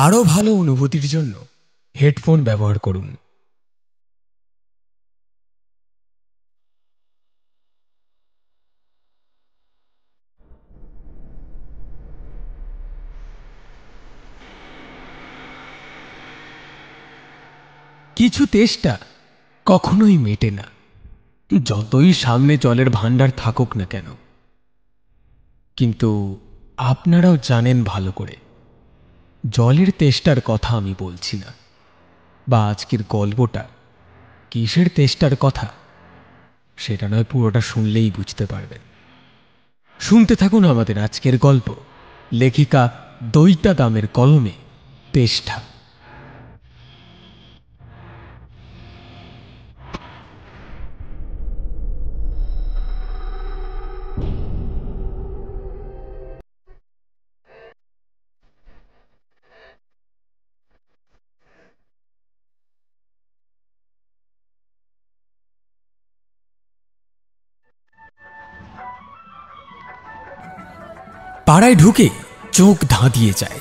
আরও ভালো অনুভূতির জন্য হেডফোন ব্যবহার করুন। কিছু তেষ্টা কখনোই মেটে না, যতই সামনে জলের ভান্ডার থাকুক না কেন। কিন্তু আপনারাও জানেন ভালো করে, জলের তেষ্টার কথা আমি বলছি না, বা আজকের গল্পটা কিসের তেষ্টার কথা সেটা নয়, পুরোটা শুনলেই বুঝতে পারবেন। শুনতে থাকুন আমাদের আজকের গল্প, লেখিকা দৈতা দামের কলমে, তেষ্টা। পাড়ায় ঢুকে চোখ ধাঁধিয়ে যায়।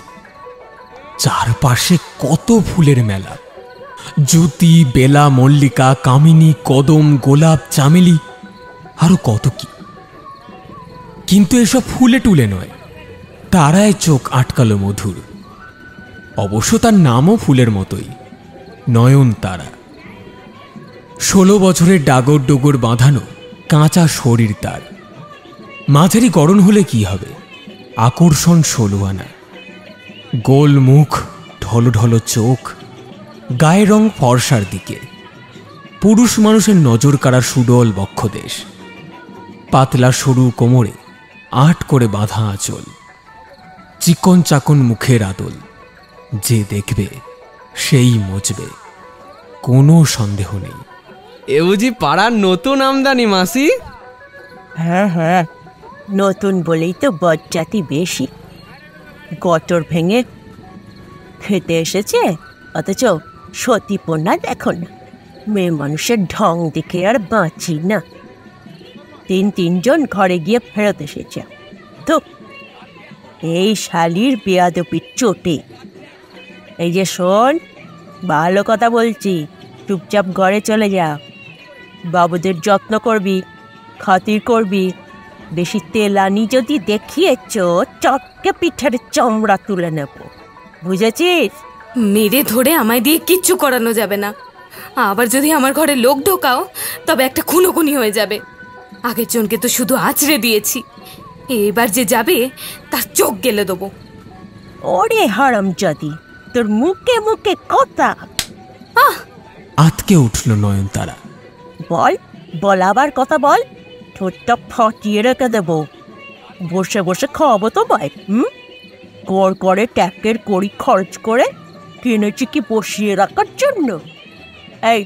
চারপাশে কত ফুলের মেলা, জ্যোতি, বেলা, মল্লিকা, কামিনী, কদম, গোলাপ, চামেলি, আরো কত কি। কিন্তু এসব ফুলে টুলে নয়, তারায় চোখ আটকালো মধুর। অবশ্য তার নামও ফুলের মতোই, নয়নতারা। 16 বছরের ডাগর ডোগর বাঁধানো কাঁচা শরীর তার। মাঝারি গড়ন হলে কি হবে, আকর্ষণ 16 আনা। গোল মুখ, ঢলো ঢলো চোখ, গায়ের রং ফর্সার দিকে। পুরুষ মানুষের নজর কাড়ার সুডল বক্ষদেশ, পাতলা সরু কোমরে 8 করে বাঁধা আঁচল, চিকন চাকন মুখের আদল। যে দেখবে সেই মজবে, কোনো সন্দেহ নেই। এ বুঝি পাড়ার নতুন আমদানি মাসি? হ্যাঁ হ্যাঁ, নতুন বলেই তো বজ্জাতি বেশি। গটর ভেঙে খেতে এসেছে, অথচ সতীপনা দেখো না। মেয়ে মানুষের ঢং দেখে আর বাঁচি না। তিনজন ঘরে গিয়ে ফেরত এসেছে। তো এই শালির বেয়াদপির চোটে। এই যে শোন, ভালো কথা বলছি, চুপচাপ ঘরে চলে যা। বাবুদের যত্ন করবি, খাতির করবি। বেশি তেলানি যদি দেখিয়েছ, চটকে পিঠের চামড়া তুলে নেব, বুঝেছিস? মেরে ধরে আমায় দিয়ে কিচ্ছু করানো যাবে না। আবার যদি আমার ঘরে লোক ঢোকাও, তবে একটা খুনোখুনি হয়ে যাবে। আগের জনকে তো শুধু আঁচড়ে দিয়েছি, এবার যে যাবে তার চোখ গেলে দেবো। ওরে হারামজাদি, তোর মুখে মুখে কথা। আতকে উঠল নয়নতারা। বল বল, আবার কথা বল, ঠোঁটটা ফাটিয়ে রেখে দেব। বসে বসে খাওয়াবো তো ভাই? কর করে ট্যাকের কড়ি খরচ করে কিনেছি কি বসিয়ে রাখার জন্য? এই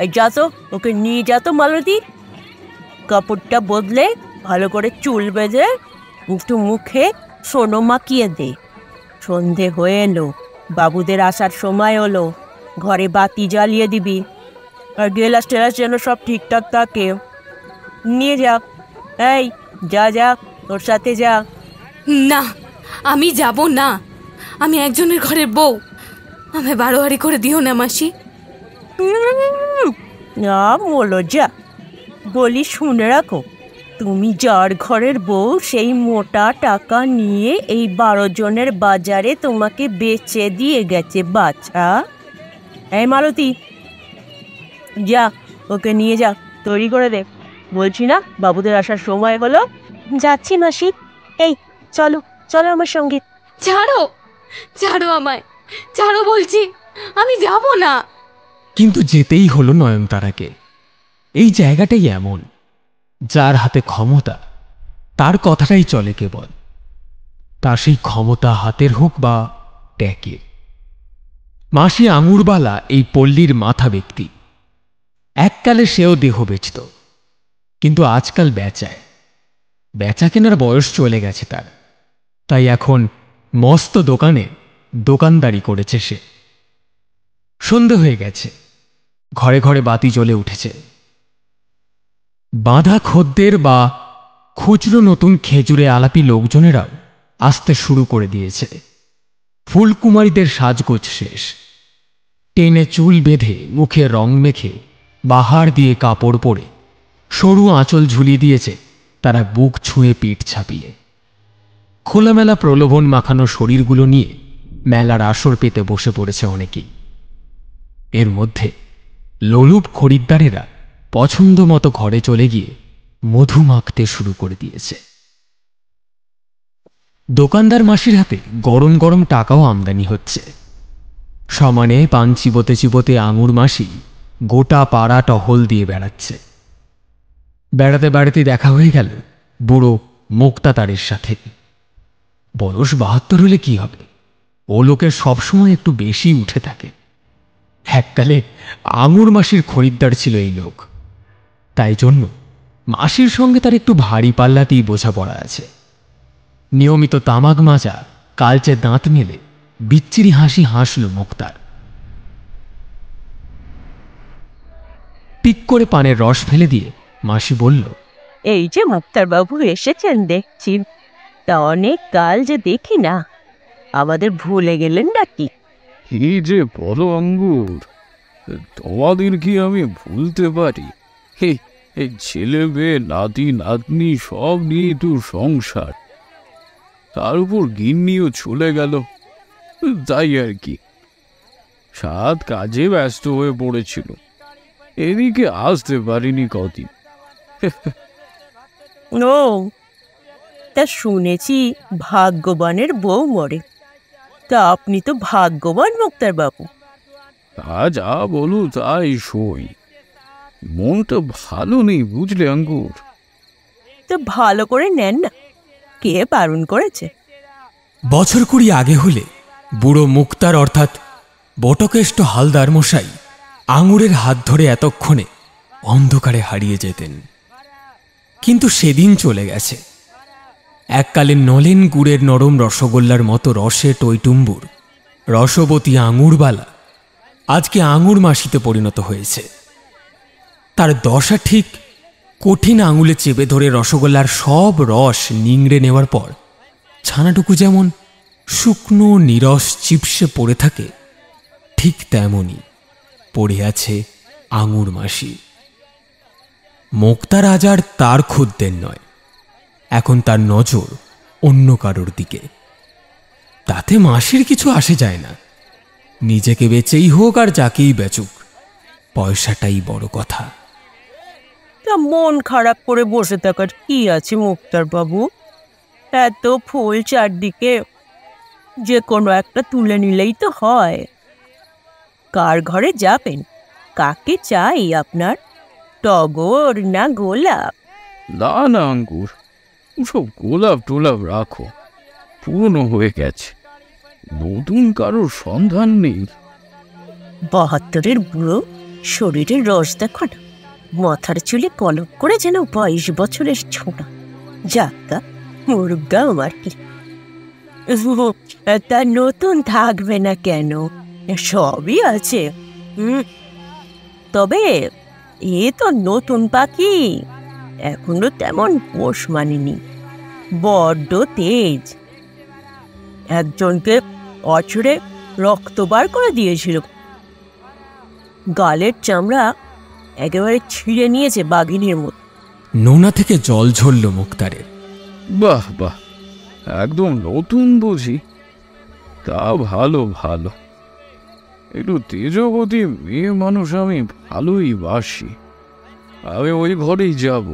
এই যা তো, ওকে নিয়ে যা তো মালতী। কাপড়টা বদলে ভালো করে চুল বেঁধে একটু মুখে সোনো মাখিয়ে দে। সন্ধে হয়ে এলো, বাবুদের আসার সময় হলো, ঘরে বাতি জ্বালিয়ে দিবি। আর গেলাস টেলাস যেন সব ঠিকঠাক থাকে। নিয়ে যা, এই যা যা, তোর সাথে যা। না, আমি যাব না। আমি একজনের ঘরের বউ, আমায় বারোয়ারি করে দিও না মাসি। না বলো যা, বলি শুনে রাখো, তুমি যার ঘরের বউ, সেই মোটা টাকা নিয়ে এই 12 জনের বাজারে তোমাকে বেচে দিয়ে গেছে বাচ্চা। এই মালতী, যা ওকে নিয়ে যা, তৈরি করে দে। বলছি না, বাবুদের আসার সময় হলো। যাচ্ছি মাসি। এই চলো চলো আমার সঙ্গে। ছাড়ো, ছাড়ো আমায়, ছাড়ো বলছি, আমি যাব না। কিন্তু যেতেই হলো নয়নতারাকে। এই জায়গাটাই এমন, যার হাতে ক্ষমতা তার কথাটাই চলে কেবল। তার সেই ক্ষমতা হাতের হোক বা ট্যাকের। মাসি আঙুরবালা এই পল্লীর মাথা ব্যক্তি। এককালে সেও দেহ বেচত, কিন্তু আজকাল বেচায়। বেচা কেনার বয়স চলে গেছে তার, তাই এখন মস্ত দোকানে দোকানদারি করেছে সে। সন্ধে হয়ে গেছে, ঘরে ঘরে বাতি জ্বলে উঠেছে। বাঁধা খদ্দের বা খুচরো নতুন খেজুরে আলাপি লোকজনেরাও আসতে শুরু করে দিয়েছে। ফুলকুমারীদের সাজগোজ শেষ। টেনে চুল বেঁধে মুখে রং মেখে বাহার দিয়ে কাপড় পরে সরু আঁচল ঝুলিয়ে দিয়েছে তারা বুক ছুঁয়ে পিঠ ছাপিয়ে। খোলামেলা প্রলোভন মাখানো শরীরগুলো নিয়ে মেলার আসর পেতে বসে পড়েছে অনেকেই। এর মধ্যে লোলুপ খরিদ্দারেরা পছন্দ মতো ঘরে চলে গিয়ে মধু মাখতে শুরু করে দিয়েছে। দোকানদার মাসির হাতে গরম গরম টাকাও আমদানি হচ্ছে। সমানে পান চিবোতে চিবোতে আঙুর মাসি গোটা পাড়া টহল দিয়ে বেড়াচ্ছে। বেড়াতে বেড়াতে দেখা হয়ে গেল বুড়ো মুক্তাতারের সাথে। বয়স ৭২ হলে কি হবে, ও লোকের সবসময় একটু বেশি উঠে থাকে। এককালে আঙুর মাসির খরিদ্দার ছিল এই লোক, তাই জন্য মাসির সঙ্গে তার একটু ভারী পাল্লাতেই বোঝাপড়া আছে। নিয়মিত তামাক মাজা কালচে দাঁত মেলে বিচ্ছিরি হাসি হাসল মুক্তার। পিক করে পানের রস ফেলে দিয়ে মাসি বলল, এই যে মুক্তার বাবু এসেছেন দেখছি, তা অনেক কাল যে দেখি না, আমাদের ভুলে গেলেন নাকি? কি যে বলো আঙ্গুর, তোমাদের কি আমি ভুলতে পারি? এই ছেলে মেয়ে নাতি নাতনি সব নিয়ে তোর সংসার, তার উপর গিন্নিও চলে গেল, তাই আর কি। সাত কাজে ব্যস্ত হয়ে পড়েছিল, এদিকে আসতে পারিনি কদিন। ও, তা শুনেছি ভাগ্যবানের বউ মরে, তা আপনি তো ভাগ্যবান মুক্তার বাবু। তা যা বলো তাই সই, মনটা ভালো নেই বুঝলে আঙ্গুর। তো ভালো করে নেন না, কে বারণ করেছে? বছর 20 আগে হলে বুড়ো মুক্তার অর্থাৎ বটকেষ্ট হালদার মশাই আঙুরের হাত ধরে এতক্ষণে অন্ধকারে হারিয়ে যেতেন। কিন্তু সেদিন চলে গেছে। এককালে নলেন গুড়ের নরম রসগোল্লার মতো রসে টইটুম্বুর রসবতী আঙুরবালা আজকে আঙুর মাসিতে পরিণত হয়েছে। তার দশা ঠিক কঠিন আঙুলে চেপে ধরে রসগোল্লার সব রস নিংড়ে নেওয়ার পর ছানাটুকু যেমন শুকনো নিরস চিপসে পড়ে থাকে, ঠিক তেমনই পড়ে আছে আঙুর মাসি। মুক্তার আজ আর তার খুদ্দের নয়, এখন তার নজর অন্য কারোর দিকে। তাতে মাসির কিছু আসে যায় না, নিজেকে বেচেই হোক আর যাকেই বেচুক, পয়সাটাই বড় কথা। তা মন খারাপ করে বসে থাকার কি আছে মুক্তার বাবু? এত ফুল চারদিকে, যে কোনো একটা তুলে নিলেই তো হয়। কার ঘরে যাবেন? কাকে চাই আপনার, টগর না গোলাপ? না না আঙ্গুর, সব গোলাপ টোলাপ রাখো, পুরনো হয়ে গেছে, নতুন কারোর সন্ধান নেই। 72-এর বুড়ো, শরীরের রস দেখো না, মাথার চুলে পলক করে যেন 22 বছরের ছোটা। যাক্কা মুরগা আমার কি, তা নতুন থাকবে না কেন? সবই আছে। তবে এ তো নতুন পাখি, এখনো তেমন পোষ মানেনি, বড্ড তেজ। একজনকে অচরে রক্ত বার করে দিয়েছিল, গালের চামড়া একেবারে ছিঁড়ে নিয়েছে বাঘিনীর মতো। নোনা থেকে জল ঝরল মুক্তারের। বাহ বাহ, একদম নতুন বুঝি, তা ভালো ভালো। একটু তেজবতী মেয়ে মানুষ আমি ভালোই বাসি, আমি ওই ঘরেই যাব।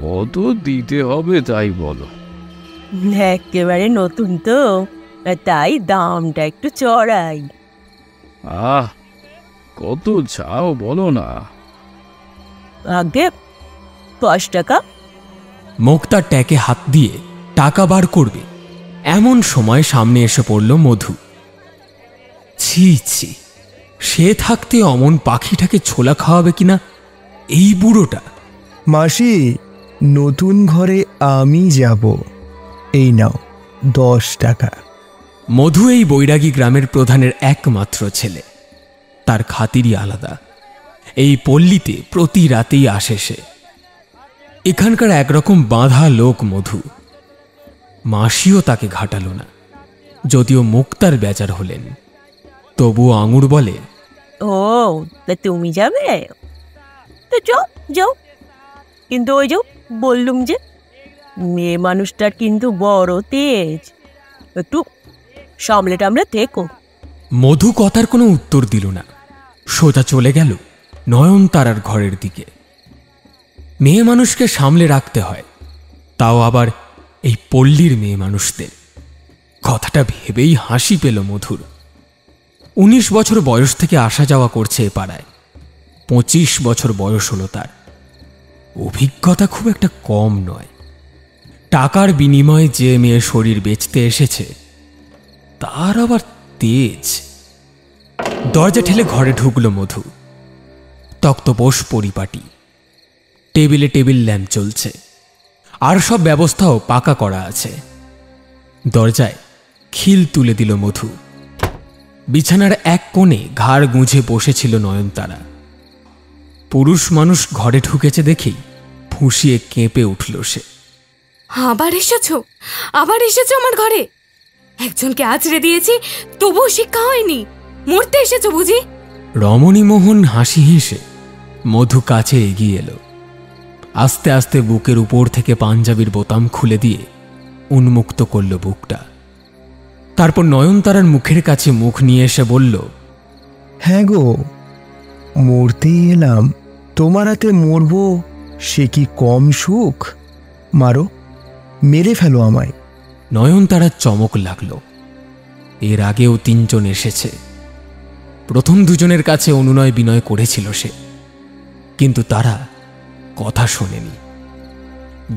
কত দিতে হবে তাই বলো? একেবারে নতুন তো, তাই দামটা একটু চড়াই। আহ, কত চাও বলো না? আগে 5 টাকা। মুক্তার ট্যাকে হাত দিয়ে টাকা বার করবে এমন সময় সামনে এসে পড়ল মধু। ছি ছি, সে থাকতে অমন পাখিটাকে ছোলা খাওয়াবে কিনা এই বুড়োটা। মাসি, নতুন ঘরে আমি যাব, এই নাও 10 টাকা। মধু এই বৈরাগী গ্রামের প্রধানের একমাত্র ছেলে, তার খাতিরই আলাদা। এই পল্লীতে প্রতি রাতেই আসে সে। এখানকার একরকম বাঁধা লোক মধু। মাসিও তাকে ঘাটালো না, যদিও মুখ তার বেজার হলেন, তবুও আঙুর বলে, ও তা তুমি যাবে? তো যাও যাও, কিন্তু ওই যাও বললুম যে মেয়ে মানুষটার কিন্তু বড় তেজ, একটু সামলে টামলে থেকো। মধু কথার কোনো উত্তর দিল না, সোজা চলে গেল নয়নতারার ঘরের দিকে। মেয়ে মানুষকে সামলে রাখতে হয়, তাও আবার এই পল্লীর মেয়ে মানুষদের। কথাটা ভেবেই হাসি পেল মধুর। 19 বছর বয়স থেকে আসা যাওয়া করছে এ পাড়ায়, 25 বছর বয়স হলো তার। অভিজ্ঞতা খুব একটা কম নয়। টাকার বিনিময়ে যে মেয়ে শরীর বেচতে এসেছে তার আবার তেজ। দরজা ঠেলে ঘরে ঢুকলো মধু। তক্তপোষ পরিপাটি, টেবিলে টেবিল ল্যাম্প চলছে, আর সব ব্যবস্থাও পাকা করা আছে। দরজায় খিল তুলে দিল মধু। বিছানার এক কোণে ঘাড় গুঁজে বসেছিল নয়নতারা। পুরুষ মানুষ ঘরে ঢুকেছে দেখেই ফুঁসিয়ে কেঁপে উঠল সে। আবার এসেছো? আবার এসেছো আমার ঘরে? একজনকে আছড়ে দিয়েছি, তবুও শিক্ষা হয়নি। মরতে এসেছো বুঝি? রমণীমোহন হাসি হেসে মধু কাছে এগিয়ে এলো। আস্তে আস্তে বুকের উপর থেকে পাঞ্জাবির বোতাম খুলে দিয়ে উন্মুক্ত করল বুকটা। তারপর নয়নতারার মুখের কাছে মুখ নিয়ে এসে বলল, হ্যাঁ গো, মরতেই এলাম। তোমার হাতে মরব, সে কি কম সুখ? মারো, মেরে ফেলো আমায়। নয়নতারার চমক লাগল। এর আগেও 3 জন এসেছে। প্রথম 2 জনের কাছে অনুনয় বিনয় করেছিল সে, কিন্তু তারা কথা শোনেনি।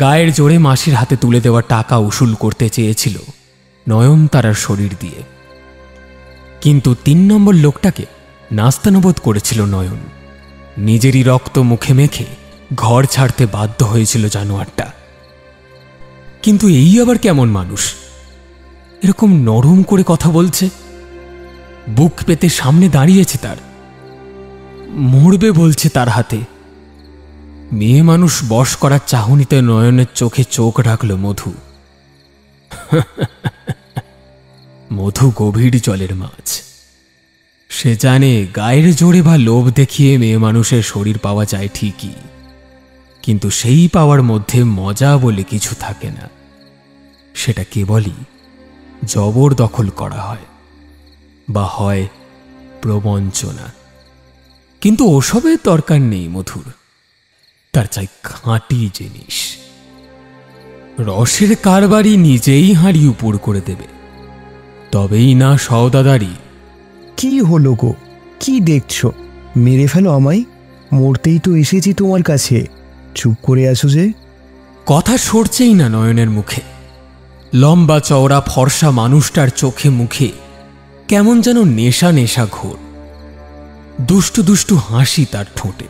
গায়ের জোরে মাসির হাতে তুলে দেওয়া টাকা উসুল করতে চেয়েছিল নয়নতারার শরীর দিয়ে, কিন্তু 3 নম্বর লোকটাকে নাস্তানুবোধ করেছিল নয়ন। নিজেরই রক্ত মুখে মেখে ঘর ছাড়তে বাধ্য হয়েছিল জানোয়ারটা। কিন্তু এই আবার কেমন মানুষ, এরকম নরম করে কথা বলছে? বুক পেতে সামনে দাঁড়িয়েছে তার, মরবে বলছে তার হাতে। মেয়ে মানুষ বশ করার চাহনিতে নয়নের চোখে চোখ রাখল মধু। মধু গভীর জলের মাছ। সে জানে গায়ের জোরে বা লোভ দেখিয়ে মেয়ে মানুষের শরীর পাওয়া যায় ঠিকই, কিন্তু সেই পাওয়ার মধ্যে মজা বলে কিছু থাকে না। সেটা কেবলই জবরদখল করা হয়, বা হয় প্রবঞ্চনা। কিন্তু ওসবের দরকার নেই মধুর, তার চাই খাঁটি জিনিস। রসের কারবারি নিজেই হাঁড়ি উপর করে দেবে, তবেই না সওদাদারি। কি হলো গো, কি দেখছো? মেরে ফেলো আমায়, মরতেই তো এসেছি তোমার কাছে। চুপ করে আছো যে? কথা সরছেই না নয়নের মুখে। লম্বা চওড়া ফর্সা মানুষটার চোখে মুখে কেমন যেন নেশা নেশা ঘোর। দুষ্টু দুষ্টু হাসি তার ঠোঁটে,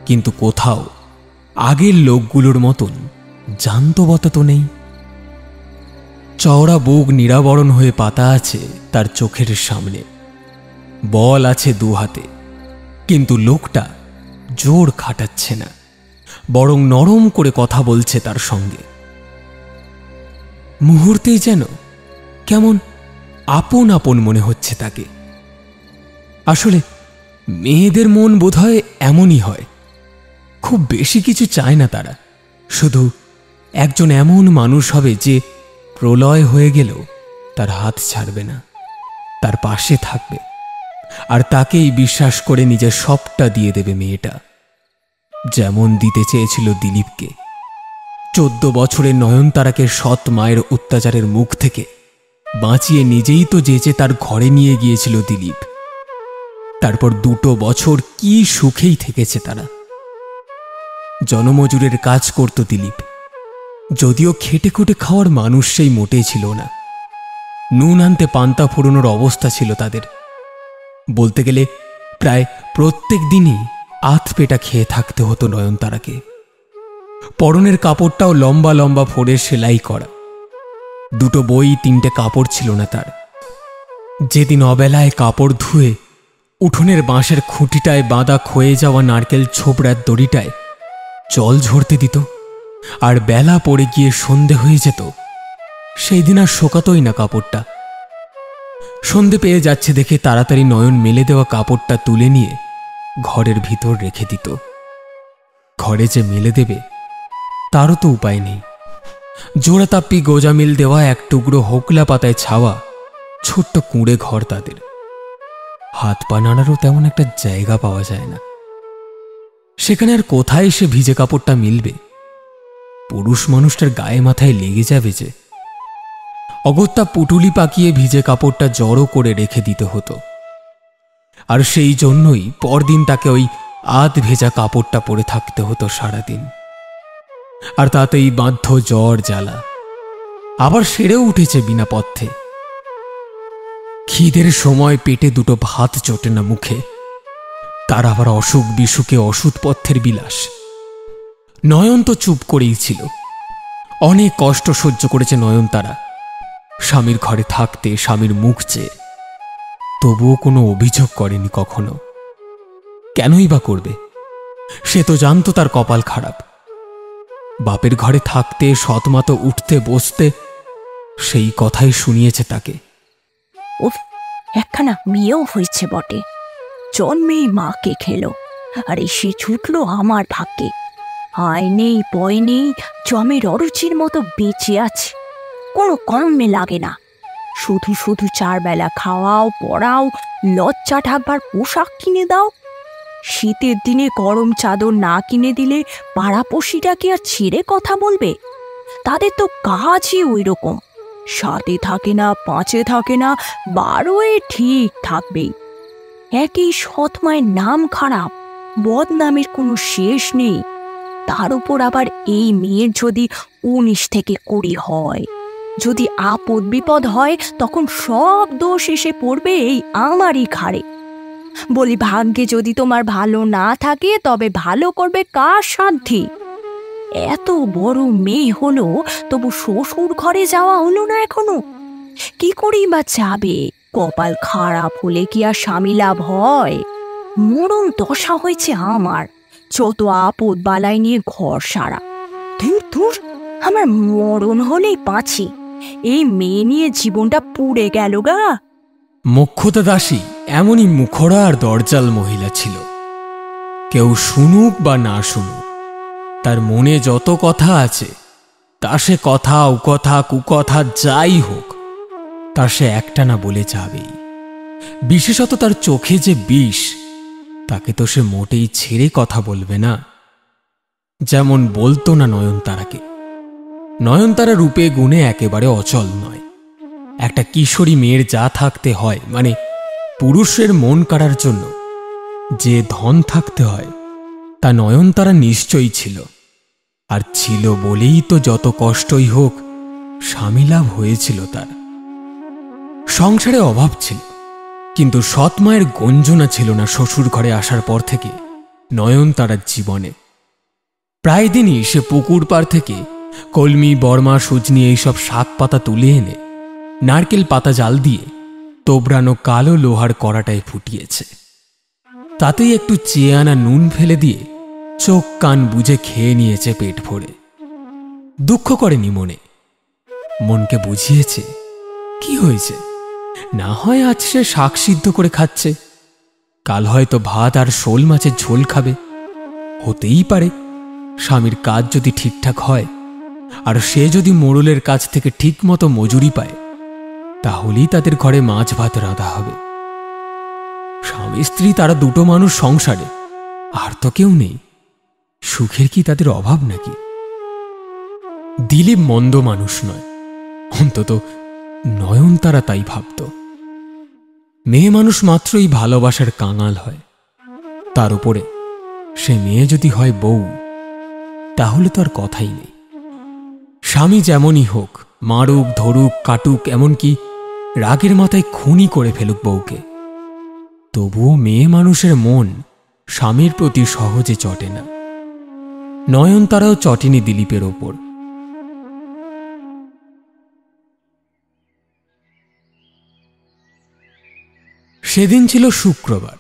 কিন্তু কোথাও আগের লোকগুলোর মতন জান্তবতা তো নেই। চওড়া বুক নিরাবরণ হয়ে পাতা আছে তার চোখের সামনে, বল আছে 2 হাতে, কিন্তু লোকটা জোর খাটাচ্ছে না, বরং নরম করে কথা বলছে তার সঙ্গে। মুহূর্তেই যেন কেমন আপন আপন মনে হচ্ছে তাকে। আসলে মেয়েদের মন বোধহয় এমনই হয়, খুব বেশি কিছু চায় না তারা, শুধু একজন এমন মানুষ হবে যে প্রলয় হয়ে গেলেও তার হাত ছাড়বে না, তার পাশে থাকবে, আর তাকেই বিশ্বাস করে নিজের সবটা দিয়ে দেবে মেয়েটা, যেমন দিতে চেয়েছিল দিলীপকে। 14 বছরের নয়নতারাকে সৎ মায়ের অত্যাচারের মুখ থেকে বাঁচিয়ে নিজেই তো যেচে তার ঘরে নিয়ে গিয়েছিল দিলীপ। তারপর 2 বছর কি সুখেই থেকেছে তারা। জনমজুরের কাজ করত দিলীপ, যদিও খেটে খুটে খাওয়ার মানুষ সেই মোটেই ছিল না। নুন আনতে পান্তা ফোড়নোর অবস্থা ছিল তাদের। বলতে গেলে প্রায় প্রত্যেক দিনই আধপেটা খেয়ে থাকতে হতো নয়নতারাকে। পরনের কাপড়টাও লম্বা লম্বা ফোড়ে সেলাই করা। 2 বই 3টে কাপড় ছিল না তার। যেদিন অবেলায় কাপড় ধুয়ে উঠোনের বাঁশের খুঁটিটায় বাঁধা ক্ষয়ে যাওয়া নারকেল ছোবড়ার দড়িটায় জল ঝরতে দিত, আর বেলা পড়ে গিয়ে সন্ধে হয়ে যেত, সেই দিন আর শোকাতই না কাপড়টা, সন্ধে পেয়ে যাচ্ছে দেখে তাড়াতাড়ি নয়ন মেলে দেওয়া কাপড়টা তুলে নিয়ে ঘরের ভিতর রেখে দিত। ঘরে যে মেলে দেবে তারও তো উপায় নেই। জোড়াতাপ্পি গোজামিল দেওয়া এক টুকরো হোকলা পাতায় ছাওয়া ছোট্ট কুঁড়ে ঘর তাদের। হাত পা নাড়ারও তেমন একটা জায়গা পাওয়া যায় না। সেখানে আর কোথায় সে ভিজে কাপড়টা মিলবে? পুরুষ মানুষটার গায়ে মাথায় লেগে যাবে যে। অগত্যা পুটুলি পাকিয়ে ভিজে কাপড়টা জড়ো করে রেখে দিতে হতো। আর সেই জন্যই পরদিন তাকে ওই আধ ভেজা কাপড়টা পরে থাকতে হতো সারাদিন। আর তাতেই বাধ্য জ্বর জ্বালা আবার সেরেও উঠেছে বিনা পথ্যে। খিদের সময় পেটে দুটো ভাত জোটে না মুখে, তার আবার অসুখ বিসুখে ওষুধ পথ্যের বিলাস। নয়ন তো চুপ করেই ছিল। অনেক কষ্ট সহ্য করেছে নয়নতারা স্বামীর ঘরে থাকতে, স্বামীর মুখ চেয়ে। তবুও কোনো অভিযোগ করেনি কখনো। কেনই বা করবে? সে তো জানতো তার কপাল খারাপ। বাপের ঘরে থাকতে, সৎমা তো উঠতে বসতে সেই কথাই শুনিয়েছে তাকে। উফ, একখানা মেয়েও হয়েছে বটে, জন্মেই মাকে খেলো, আর এসে ছুটলো আমার ভাগ্যে। আয় নেই পয় নেই, জমের অরুচির মতো বেঁচে আছে, কোনো কমে লাগে না। শুধু শুধু 4 বেলা খাওয়াও, পড়াও, লজ্জা ঢাকবার পোশাক কিনে দাও। শীতের দিনে গরম চাদর না কিনে দিলে পাড়াপড়শিটা কি আর ছেড়ে কথা বলবে? তাদের তো কাজই ওই রকম, 7-এ থাকে না, 5-এ থাকে না, 12-এ ঠিক থাকবেই। একই সৎমায়ের নাম খারাপ, বদনামের কোনো শেষ নেই। তার উপর আবার এই মেয়ের যদি 19 থেকে 20 হয়, যদি আপদ বিপদ হয়, তখন সব দোষ এসে পড়বে এই আমারই ঘাড়ে। বলি, ভাগ্যে যদি তোমার ভালো না থাকে তবে ভালো করবে কার সাধ্যে? এত বড় মেয়ে হলো, তবু শ্বশুর ঘরে যাওয়া হলো না এখনো। কি করেই বা যাবে? কপাল খারাপ হলে কি আর স্বামী লাভ হয়? মরণ দশা হয়েছে আমার, যত আপদ বালাই নিয়ে ঘর সারা। ধুর ধুর, আমার মরণ হলেই বাঁচি, এই মেয়ে নিয়ে জীবনটা পুড়ে গেল গা। মোক্ষদা দাসী এমনই মুখরা আর দরজাল মহিলা ছিল। কেউ শুনুক বা না শুনুক, তার মনে যত কথা আছে, তা সে কথা, উকথা, কুকথা যাই হোক, তা সে একটা না বলে যাবেই। বিশেষত তার চোখে যে বিষ, তাকে তো সে মোটেই ছেড়ে কথা বলবে না। যেমন বলতো না নয়নতারাকে। নয়নতারা রূপে গুণে একেবারে অচল নয়। একটা কিশোরী মেয়ের যা থাকতে হয়, মানে পুরুষের মন কাড়ার জন্য যে ধন থাকতে হয়, তা নয়নতারা নিশ্চয়ই ছিল। আর ছিল বলেই তো যত কষ্টই হোক স্বামী লাভ হয়েছিল তার। সংসারে অভাব ছিল, কিন্তু সৎমায়ের গঞ্জনা ছিল না শ্বশুর ঘরে আসার পর থেকে নয়নতারার জীবনে। প্রায় দিনই সে পুকুর পাড় থেকে কলমি, বর্মা, সুজনি এইসব শাক পাতা তুলে এনে নারকেল পাতা জাল দিয়ে তোবড়ানো কালো লোহার কড়াটায় ফুটিয়েছে। তাতেই একটু চেয়ে আনা নুন ফেলে দিয়ে চোখ কান বুঝে খেয়ে নিয়েছে পেট ভরে। দুঃখ করেনি মনে, মনকে বুঝিয়েছে কি হয়েছে, না হয় আজ সে শাক সিদ্ধ করে খাচ্ছে, কাল হয়তো ভাত আর শোল মাছের ঝোল খাবে। হতেই পারে স্বামীর কাজ যদি ঠিকঠাক হয়, আর সে যদি মোড়লের কাছ থেকে ঠিক মতো মজুরি পায়, তাহলেই তাদের ঘরে মাছ ভাত রাঁধা হবে। স্বামী স্ত্রী তারা দুটো মানুষ সংসারে, আর তো কেউ নেই। সুখের কি তাদের অভাব নাকি? দিলীপ মন্দ মানুষ নয়, অন্তত নয়নতারা তাই ভাবত। মেয়ে মানুষ মাত্রই ভালোবাসার কাঙাল হয়। তার উপরে সে মেয়ে যদি হয় বউ, তাহলে তো আর কথাই নেই। স্বামী যেমনই হোক, মারুক, ধরুক, কাটুক, এমনকি রাগের মাথায় খুনই করে ফেলুক বউকে, তবুও মেয়ে মানুষের মন স্বামীর প্রতি সহজে চটে না। নয়নতারাও চটেনি দিলীপের ওপর। সেদিন ছিল শুক্রবার।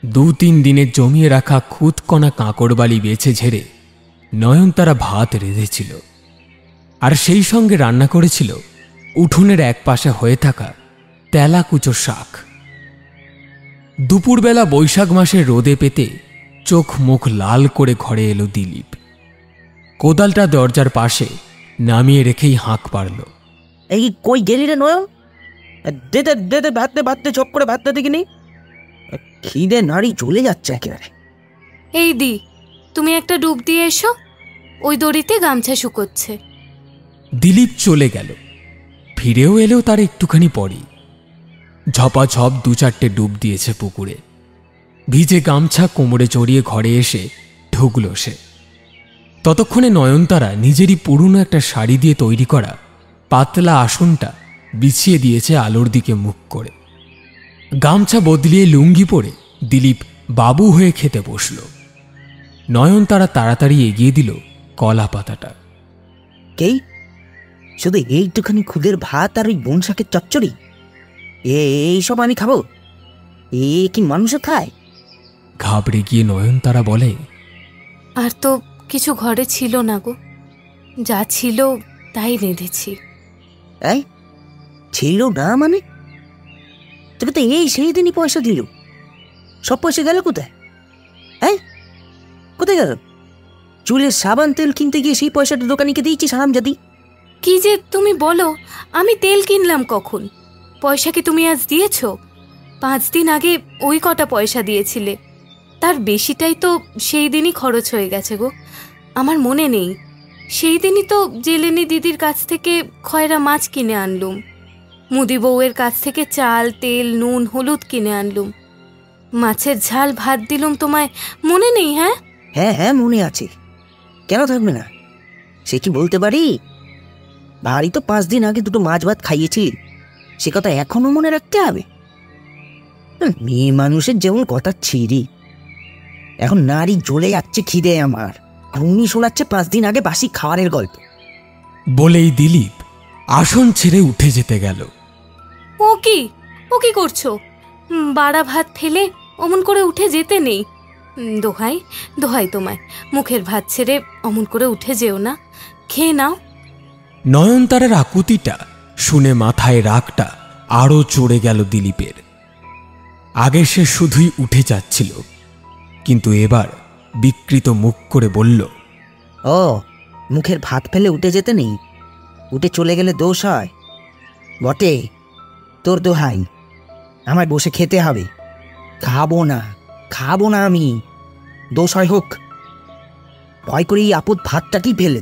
2-3 দিনের জমিয়ে রাখা খুদকণা কাঁকড়বালি বেছে ঝেড়ে নয়নতারা ভাত রেঁধেছিল, আর সেই সঙ্গে রান্না করেছিল উঠোনের এক পাশে হয়ে থাকা তেলাকুচো শাক। দুপুরবেলা বৈশাখ মাসের রোদে পেতে চোখ মুখ লাল করে ঘরে এলো দিলীপ। কোদালটা দরজার পাশে নামিয়ে রেখেই হাঁক পারল। এই কই গেলি রে নয়ন? দে দে দে দে ভাততে ভাততে চপ করে ভাতটা দেখিনি, খিদে নাড়ি চলে যাচ্ছে একেবারে। এই দি, তুমি একটা ডুব দিয়ে এসো, ওই দড়িতে গামছা শুকোচ্ছে। দিলীপ চলে গেল। ফিরেও এলেও তার একটুখানি পরেই ঝপাঝপ 2-4টে ডুব দিয়েছে পুকুরে। ভিজে গামছা কোমরে চড়িয়ে ঘরে এসে ঢুকল সে। ততক্ষণে নয়নতারা নিজেরই পুরনো একটা শাড়ি দিয়ে তৈরি করা পাতলা আসনটা বিছিয়ে দিয়েছে আলোর দিকে মুখ করে। গামছা বদলিয়ে লুঙ্গি পরে দিলীপ বাবু হয়ে খেতে বসল। নয়নতারা তাড়াতাড়ি এগিয়ে দিল কলা পাতাটা। কেই শুধু এইটুখানি খুদের ভাত আর ওই বন শাকের চচ্চড়ি, এইসব আমি খাবো? এ কি মানুষে খায়? ঘাবড়ে গিয়ে নয়নতারা বলে, আর তো কিছু ঘরে ছিল না গো, যা ছিল তাই রেঁধেছি। এই ছিল না মানে? তোকে তো এই সেই দিনই পয়সা দিল, সব পয়সা গেল কোথায়? হ্যাঁ, কোথায় গেল? চুলের সাবান তেল কিনতে গিয়ে সেই পয়সাটা দোকানিকে দিয়েছি হারামজাদি। কি যে তুমি বলো, আমি তেল কিনলাম কখন? পয়সা কি তুমি আজ দিয়েছ? 5 দিন আগে ওই কটা পয়সা দিয়েছিলে, তার বেশিটাই তো সেই দিনই খরচ হয়ে গেছে গো। আমার মনে নেই, সেই দিনই তো জেলেনি দিদির কাছ থেকে খয়রা মাছ কিনে আনলুম, মুদি বউয়ের কাছ থেকে চাল তেল নুন হলুদ কিনে আনলুম, মাছের ঝাল ভাত দিলুম তোমায়, মনে নেই? হ্যাঁ হ্যাঁ হ্যাঁ মনে আছে, কেন থাকবে না? সে কি বলতে পারি? বাড়ি তো 5 দিন আগে 2টো মাছ ভাত খাইয়েছি, সে কথা এখনো মনে রাখতে হবে? মেয়ে মানুষের যেমন কথা ছিঁড়ি, এখন নারী জ্বলে যাচ্ছে খিদে আমার, আর উনি শোনাচ্ছে 5 দিন আগে বাসি খাবারের গল্প। বলেই দিলীপ আসন ছেড়ে উঠে যেতে গেল। ও কি করছো? বাড়া ভাত ফেলে অমন করে উঠে যেতে নেই। দোহাই দোহাই তোমায়, মুখের ভাত ছেড়ে অমন করে উঠে যেও না, খেয়ে নাও। নয়নতারার আকুতিটা শুনে মাথায় রাগটা আরও চড়ে গেল দিলীপের। আগে সে শুধুই উঠে যাচ্ছিল, কিন্তু এবার বিকৃত মুখ করে বলল, ও মুখের ভাত ফেলে উঠে যেতে নেই, উঠে চলে গেলে দোষ হয় বটে। তোর দোহাই, আমায় বসে খেতে হবে। খাবো না আমি, দোষ হয় হোক, ভয় করে এই আপদ ভাতটাকেই ফেলে।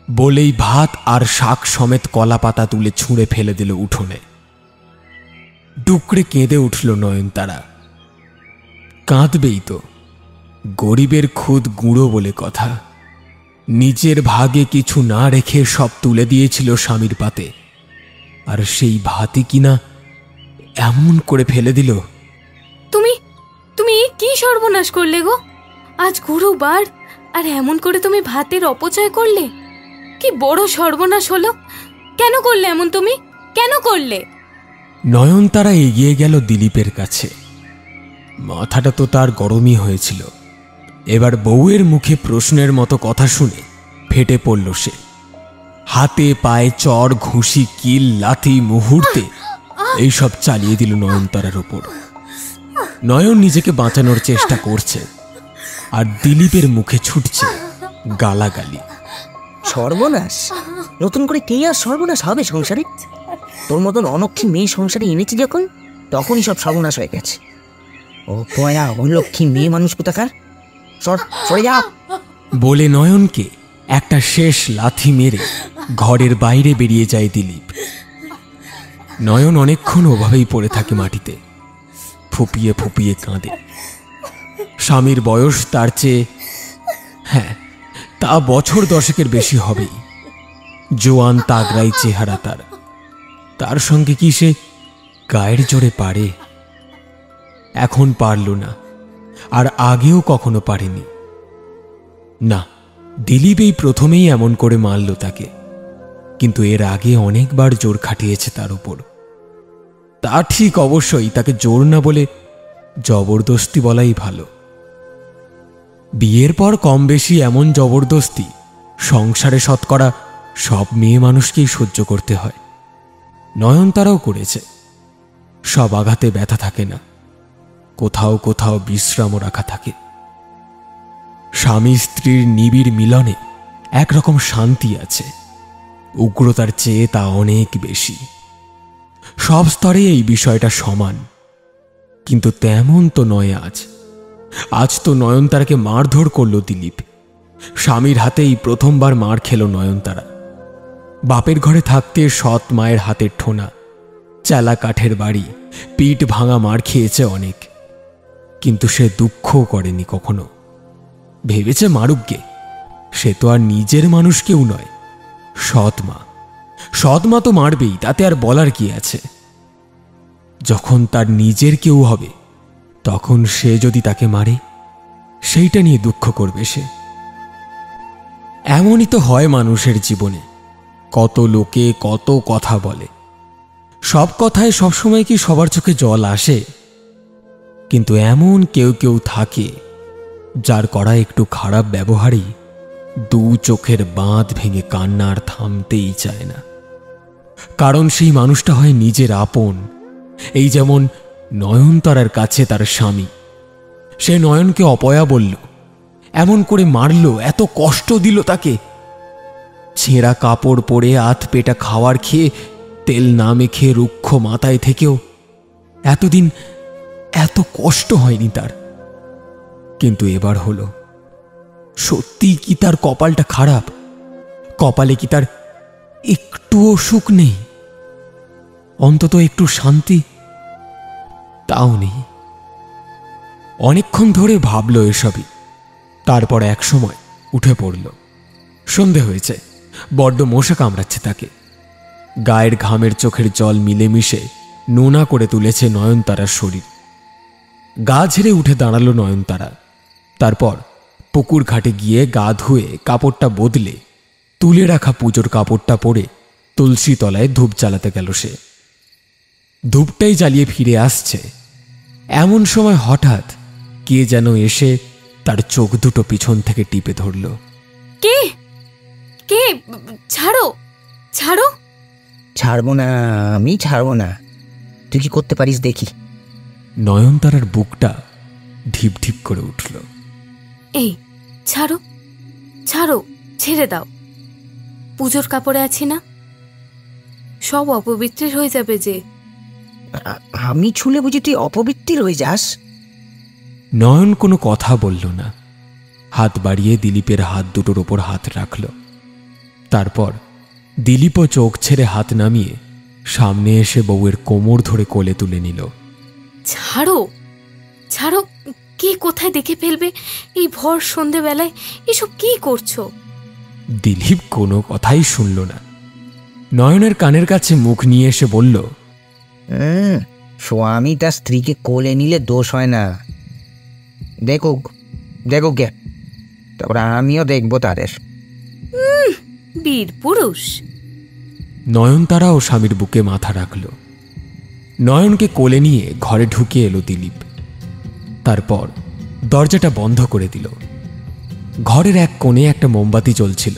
বলেই ভাত আর শাক সমেত কলা পাতা তুলে ছুঁড়ে ফেলে দিল উঠোনে। ডুকরে কেঁদে উঠল নয়নতারা। কাঁদবেই তো, গরিবের খুদ গুঁড়ো বলে কথা। নিজের ভাগে কিছু না রেখে সব তুলে দিয়েছিল স্বামীর পাতে, আর সেই ভাতই কিনা এমন করে ফেলে দিল। তুমি তুমি কি সর্বনাশ করলে গো? আজ গুরুবার আর এমন করে তুমি ভাতের অপচয় করলে, কি বড় সর্বনাশ হলো! কেন করলে এমন? তুমি কেন করলে? নয়নতারা এগিয়ে গেল দিলীপের কাছে। মাথাটা তো তার গরমই হয়েছিল। এবার বউয়ের মুখে প্রশ্নের মতো কথা শুনে ফেটে পড়ল সে। হাতে পায়ে চড় ঘুষি কিল লাথি মুহূর্তে এইসব চালিয়ে দিল নয়নতারার ওপর। নয়ন নিজেকে বাঁচানোর চেষ্টা করছে, আর দিলীপের মুখে ছুটছে গালাগালি। সর্বনাশ? নতুন করে কে আর সর্বনাশ হবে সংসারে? তোর মতন অনক্ষী মেয়ে সংসারে এনেছি যখন, তখনই সব সর্বনাশ হয়ে গেছে। ও পয়া অলক্ষী মেয়ে মানুষ কোথাকার, সরে যা! বলে নয়নকে একটা শেষ লাথি মেরে ঘরের বাইরে বেরিয়ে যায় দিলীপ। নয়ন অনেকক্ষণ ওভাবেই পড়ে থাকে মাটিতে, ফুপিয়ে ফুপিয়ে কাঁদে। স্বামীর বয়স তার চেয়ে, হ্যাঁ, তা বছর 10-এর বেশি হবেই। জোয়ান তাগড়াই চেহারা তার সঙ্গে কি সে গায়ের জোরে পারে? এখন পারল না, আর আগেও কখনো পারেনি। না, দিলীপ এই প্রথমেই এমন করে মারল তাকে, কিন্তু এর আগে অনেকবার জোর খাটিয়েছে তার উপর। তা ঠিক, অবশ্যই তাকে জোর না বলে জবরদস্তি বলাই ভালো। বিয়ের পর কম বেশি এমন জবরদস্তি সংসারে শতকরা সব মেয়ে মানুষকেই সহ্য করতে হয়। নয়নতারাও করেছে, সব আঘাতে ব্যথা থাকে না, কোথাও কোথাও বিশ্রামও রাখা থাকে। স্বামী স্ত্রীর নিবিড় মিলনে একরকম শান্তি আছে, উগ্রতার চেয়ে তা অনেক বেশি। সব স্তরে এই বিষয়টা সমান, কিন্তু তেমন তো নয়। আজ তো নয়নতারাকে মারধর করল দিলীপ। স্বামীর হাতেই প্রথমবার মার খেল নয়নতারা। বাপের ঘরে থাকতে সৎ মায়ের হাতের ঠোনা, চেলা কাঠের বাড়ি, পিঠ ভাঙা মার খেয়েছে অনেক, কিন্তু সে দুঃখও করেনি কখনো। ভেবেছে মারুক গে, সে তো আর নিজের মানুষ কেউ নয়, সৎ মা তো মারবেই, তাতে আর বলার কি আছে। যখন তার নিজের কেউ হবে, তখন সে যদি তাকে মারে, সেইটা নিয়ে দুঃখ করবে সে। এমনই তো হয় মানুষের জীবনে। কত লোকে কত কথা বলে, সব কথায় সবসময় কি সবার চোখে জল আসে? কিন্তু এমন কেউ কেউ থাকে, যার করা একটু খারাপ ব্যবহারই দু চোখের বাঁধ ভেঙে কান্না আর থামতেই চায় না। কারণ সেই মানুষটা হয় নিজের আপন। এই যেমন নয়নতারার কাছে তার স্বামী, সে নয়নকে অপয়া বলল, এমন করে মারল, এত কষ্ট দিল তাকে। ছেঁড়া কাপড় পরে আধ পেটা খাওয়ার খেয়ে, তেল না মেখে রুক্ষ মাথায় থেকেও এতদিন এত কষ্ট হয়নি তার। কিন্তু এবার হলো। সত্যি কি তার কপালটা খারাপ? কপালে কি তার একটুও সুখ নেই? অন্তত একটু শান্তি তাও নেই। অনেকক্ষণ ধরে ভাবল এসবই, তারপর এক সময় উঠে পড়ল। সন্ধে হয়েছে, বড্ড মশা কামড়াচ্ছে তাকে। গায়ের ঘামের চোখের জল মিলেমিশে নোনা করে তুলেছে নয়নতারার শরীর। গা ঝেড়ে উঠে দাঁড়ালো নয়নতারা। তারপর পুকুর ঘাটে গিয়ে গা ধুয়ে কাপড়টা বদলে তুলে রাখা পুজোর কাপড়টা পরে তুলসী তলায় ধূপ জ্বালাতে গেল সে। ধূপটাই জ্বালিয়ে ফিরে আসছে, এমন সময় হঠাৎ কে যেন এসে তার চোখ দুটো পিছন থেকে টিপে ধরল। কে কে? ছাড়ো ছাড়ো। ছাড়বো না, আমি ছাড়বো না। তুই কি করতে পারিস দেখি। নয়নতারার বুকটা ঢিপ ঢিপ করে উঠল। এই ছাড়ো ছাড়ো, ছেড়ে দাও। পুজোর কাপড়ে আছি না, সব অপবিত্রের হয়ে যাবে যে। আমি ছুলে বুঝি তুই অপবিত্র হয়ে যাস? নয়ন কোনো কথা বলল না, হাত বাড়িয়ে দিলীপের হাত দুটোর ওপর হাত রাখল। তারপর দিলীপও চোখ ছেড়ে হাত নামিয়ে সামনে এসে বউয়ের কোমর ধরে কোলে তুলে নিল। ছাড়ো ছাড়ো, কে কোথায় দেখে ফেলবে এই ভর সন্ধেবেলায়? এসব কি করছো? দিলীপ কোনো কথাই শুনল না। নয়নের কানের কাছে মুখ নিয়ে এসে বলল, স্বামী তার স্ত্রীকে কোলে নিলে দোষ হয় না। দেখুক দেখুক গে, তারপর আমিও দেখবো তাদের। বীর পুরুষ। নয়নতারাও স্বামীর বুকে মাথা রাখল। নয়নকে কোলে নিয়ে ঘরে ঢুকে এলো দিলীপ। তারপর দরজাটা বন্ধ করে দিল। ঘরের এক কোণে একটা মোমবাতি জ্বলছিল।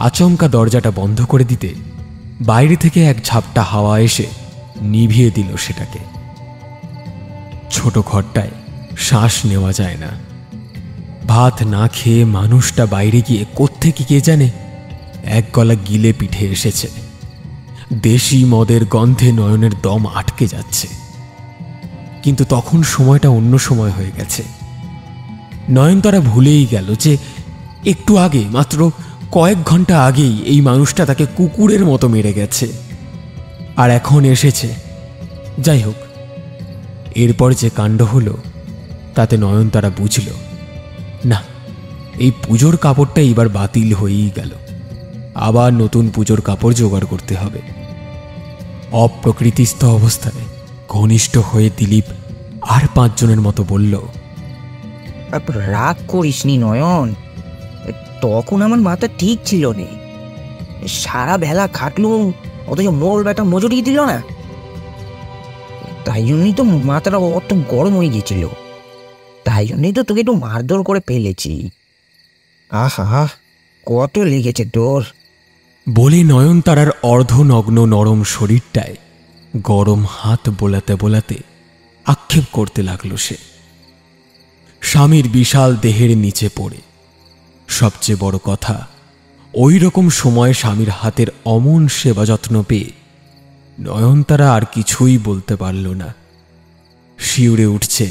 আচমকা দরজাটা বন্ধ করে দিতে বাইরে থেকে এক ঝাপটা হাওয়া এসে নিভিয়ে দিল সেটাকে। ছোট ঘরটায় শ্বাস নেওয়া যায় না। ভাত না খেয়ে মানুষটা বাইরে গিয়ে কোত্থেকে কে জানে এক গলা গিলে পিঠে এসেছে। দেশি মদের গন্ধে নয়নের দম আটকে যাচ্ছে। কিন্তু তখন সময়টা অন্য সময় হয়ে গেছে। নয়নতারা ভুলেই গেল যে একটু আগে, মাত্র কয়েক ঘন্টা আগেই এই মানুষটা তাকে কুকুরের মতো মেরে গেছে, আর এখন এসেছে। যাই হোক, এরপর যে কাণ্ড হলো তাতে নয়নতারা বুঝল, না, এই পুজোর কাপড়টা এবার বাতিল হয়েই গেল। আবার নতুন পুজোর কাপড় জোগাড় করতে হবে। অপ্রকৃতিস্থ অবস্থায় ঘনিষ্ঠ হয়ে দিলীপ আর 5 জনের মতো বলল, রাগ করিসনি নয়ন, তখন আমার মাথা ঠিক ছিল নে। সারা বেলা খাটলুম, অথচ মোর বেটা মজুরি দিল না। তাই জন্যই তো মাথাটা অত গরম হয়ে গেছিল। তাই জন্যই তো তোকে একটু মারধর করে ফেলেছি। আহা, কত লেগেছে তোর। বলে নয়নতারার অর্ধনগ্ন নরম শরীরটায় গরম হাত বোলাতে বোলাতে আক্ষেপ করতে লাগলো সে। স্বামীর বিশাল দেহের নিচে পড়ে, সবচেয়ে বড় কথা ওই রকম সময় স্বামীর হাতের অমন সেবা যত্ন পেয়ে নয়নতারা আর কিছুই বলতে পারল না। শিউরে উঠছে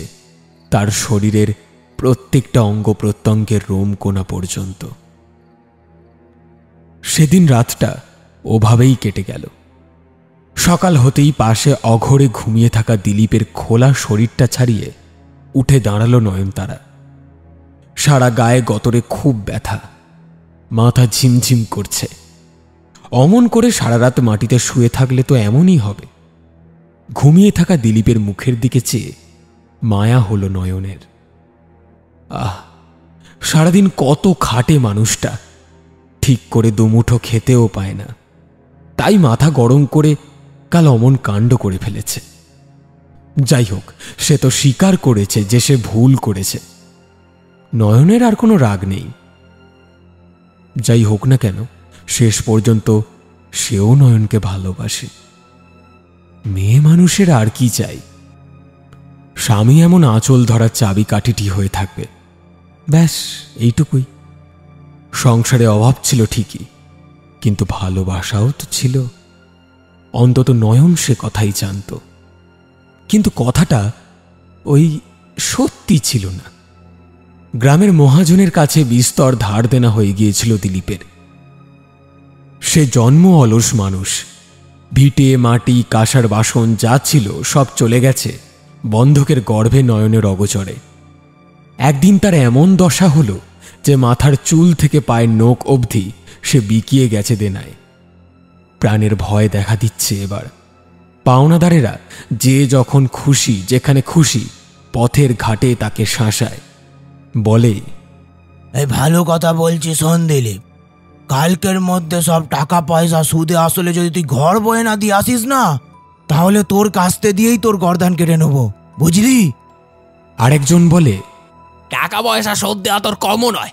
তার শরীরের প্রত্যেকটা অঙ্গ প্রত্যঙ্গের রোমকোনা পর্যন্ত। সেদিন রাতটা ওভাবেই কেটে গেল। সকাল হতেই পাশে অঘরে ঘুমিয়ে থাকা দিলীপের খোলা শরীরটা ছাড়িয়ে উঠে দাঁড়ালো নয়নতারা। সারা গায়ে গতরে খুব ব্যথা, মাথা ঝিমঝিম করছে। অমন করে সারা রাত মাটিতে শুয়ে থাকলে তো এমনই হবে। ঘুমিয়ে থাকা দিলীপের মুখের দিকে চেয়ে মায়া হলো নয়নের। আহ, সারাদিন কত খাটে মানুষটা, ঠিক করে দুমুঠো খেতেও পায় না, তাই মাথা গরম করে কাল অমন কাণ্ড করে ফেলেছে। যাই হোক, সে তো স্বীকার করেছে যে সে ভুল করেছে। নয়নের আর কোনো রাগ নেই। যাই হোক না কেন, শেষ পর্যন্ত সেও নয়নকে ভালোবাসে। মেয়ে মানুষের আর কি চাই? স্বামী এমন আঁচল ধরা চাবি কাঠিটি হয়ে থাকবে, ব্যাস এইটুকুই। সংসারে অভাব ছিল ঠিকই, কিন্তু ভালোবাসাও তো ছিল। অন্তত নয়ন সে কথাই জানত, কিন্তু কথাটা ওই সত্যি ছিল না। গ্রামের মহাজনের কাছে বিস্তর ধার দেনা হয়ে গিয়েছিল দিলীপের। সে জন্ম অলস মানুষ। ভিটে মাটি কাঁসার বাসন যা ছিল সব চলে গেছে বন্ধকের গর্ভে নয়নের অগোচরে। একদিন তার এমন দশা হলো যে মাথার চুল থেকে পায়ের নখ অবধি সে বিকিয়ে গেছে দেনায়। প্রাণের ভয় দেখা দিচ্ছে এবার। পাওনাদারেরা যে যখন খুশি যেখানে খুশি পথের ঘাটে তাকে শাসায়, বলে, এই ভালো কথা বলছি শোন দিলীপ, কালকের মধ্যে সব টাকা পয়সা সুদে আসলে যদি তুই ঘর বয়ে না দিয়ে আসিস না, তাহলে তোর কাস্তে দিয়েই তোর গর্দান কেটে নেবো, বুঝলি? আরেকজন বলে, টাকা পয়সা শোধ দেওয়া তোর কমও নয়,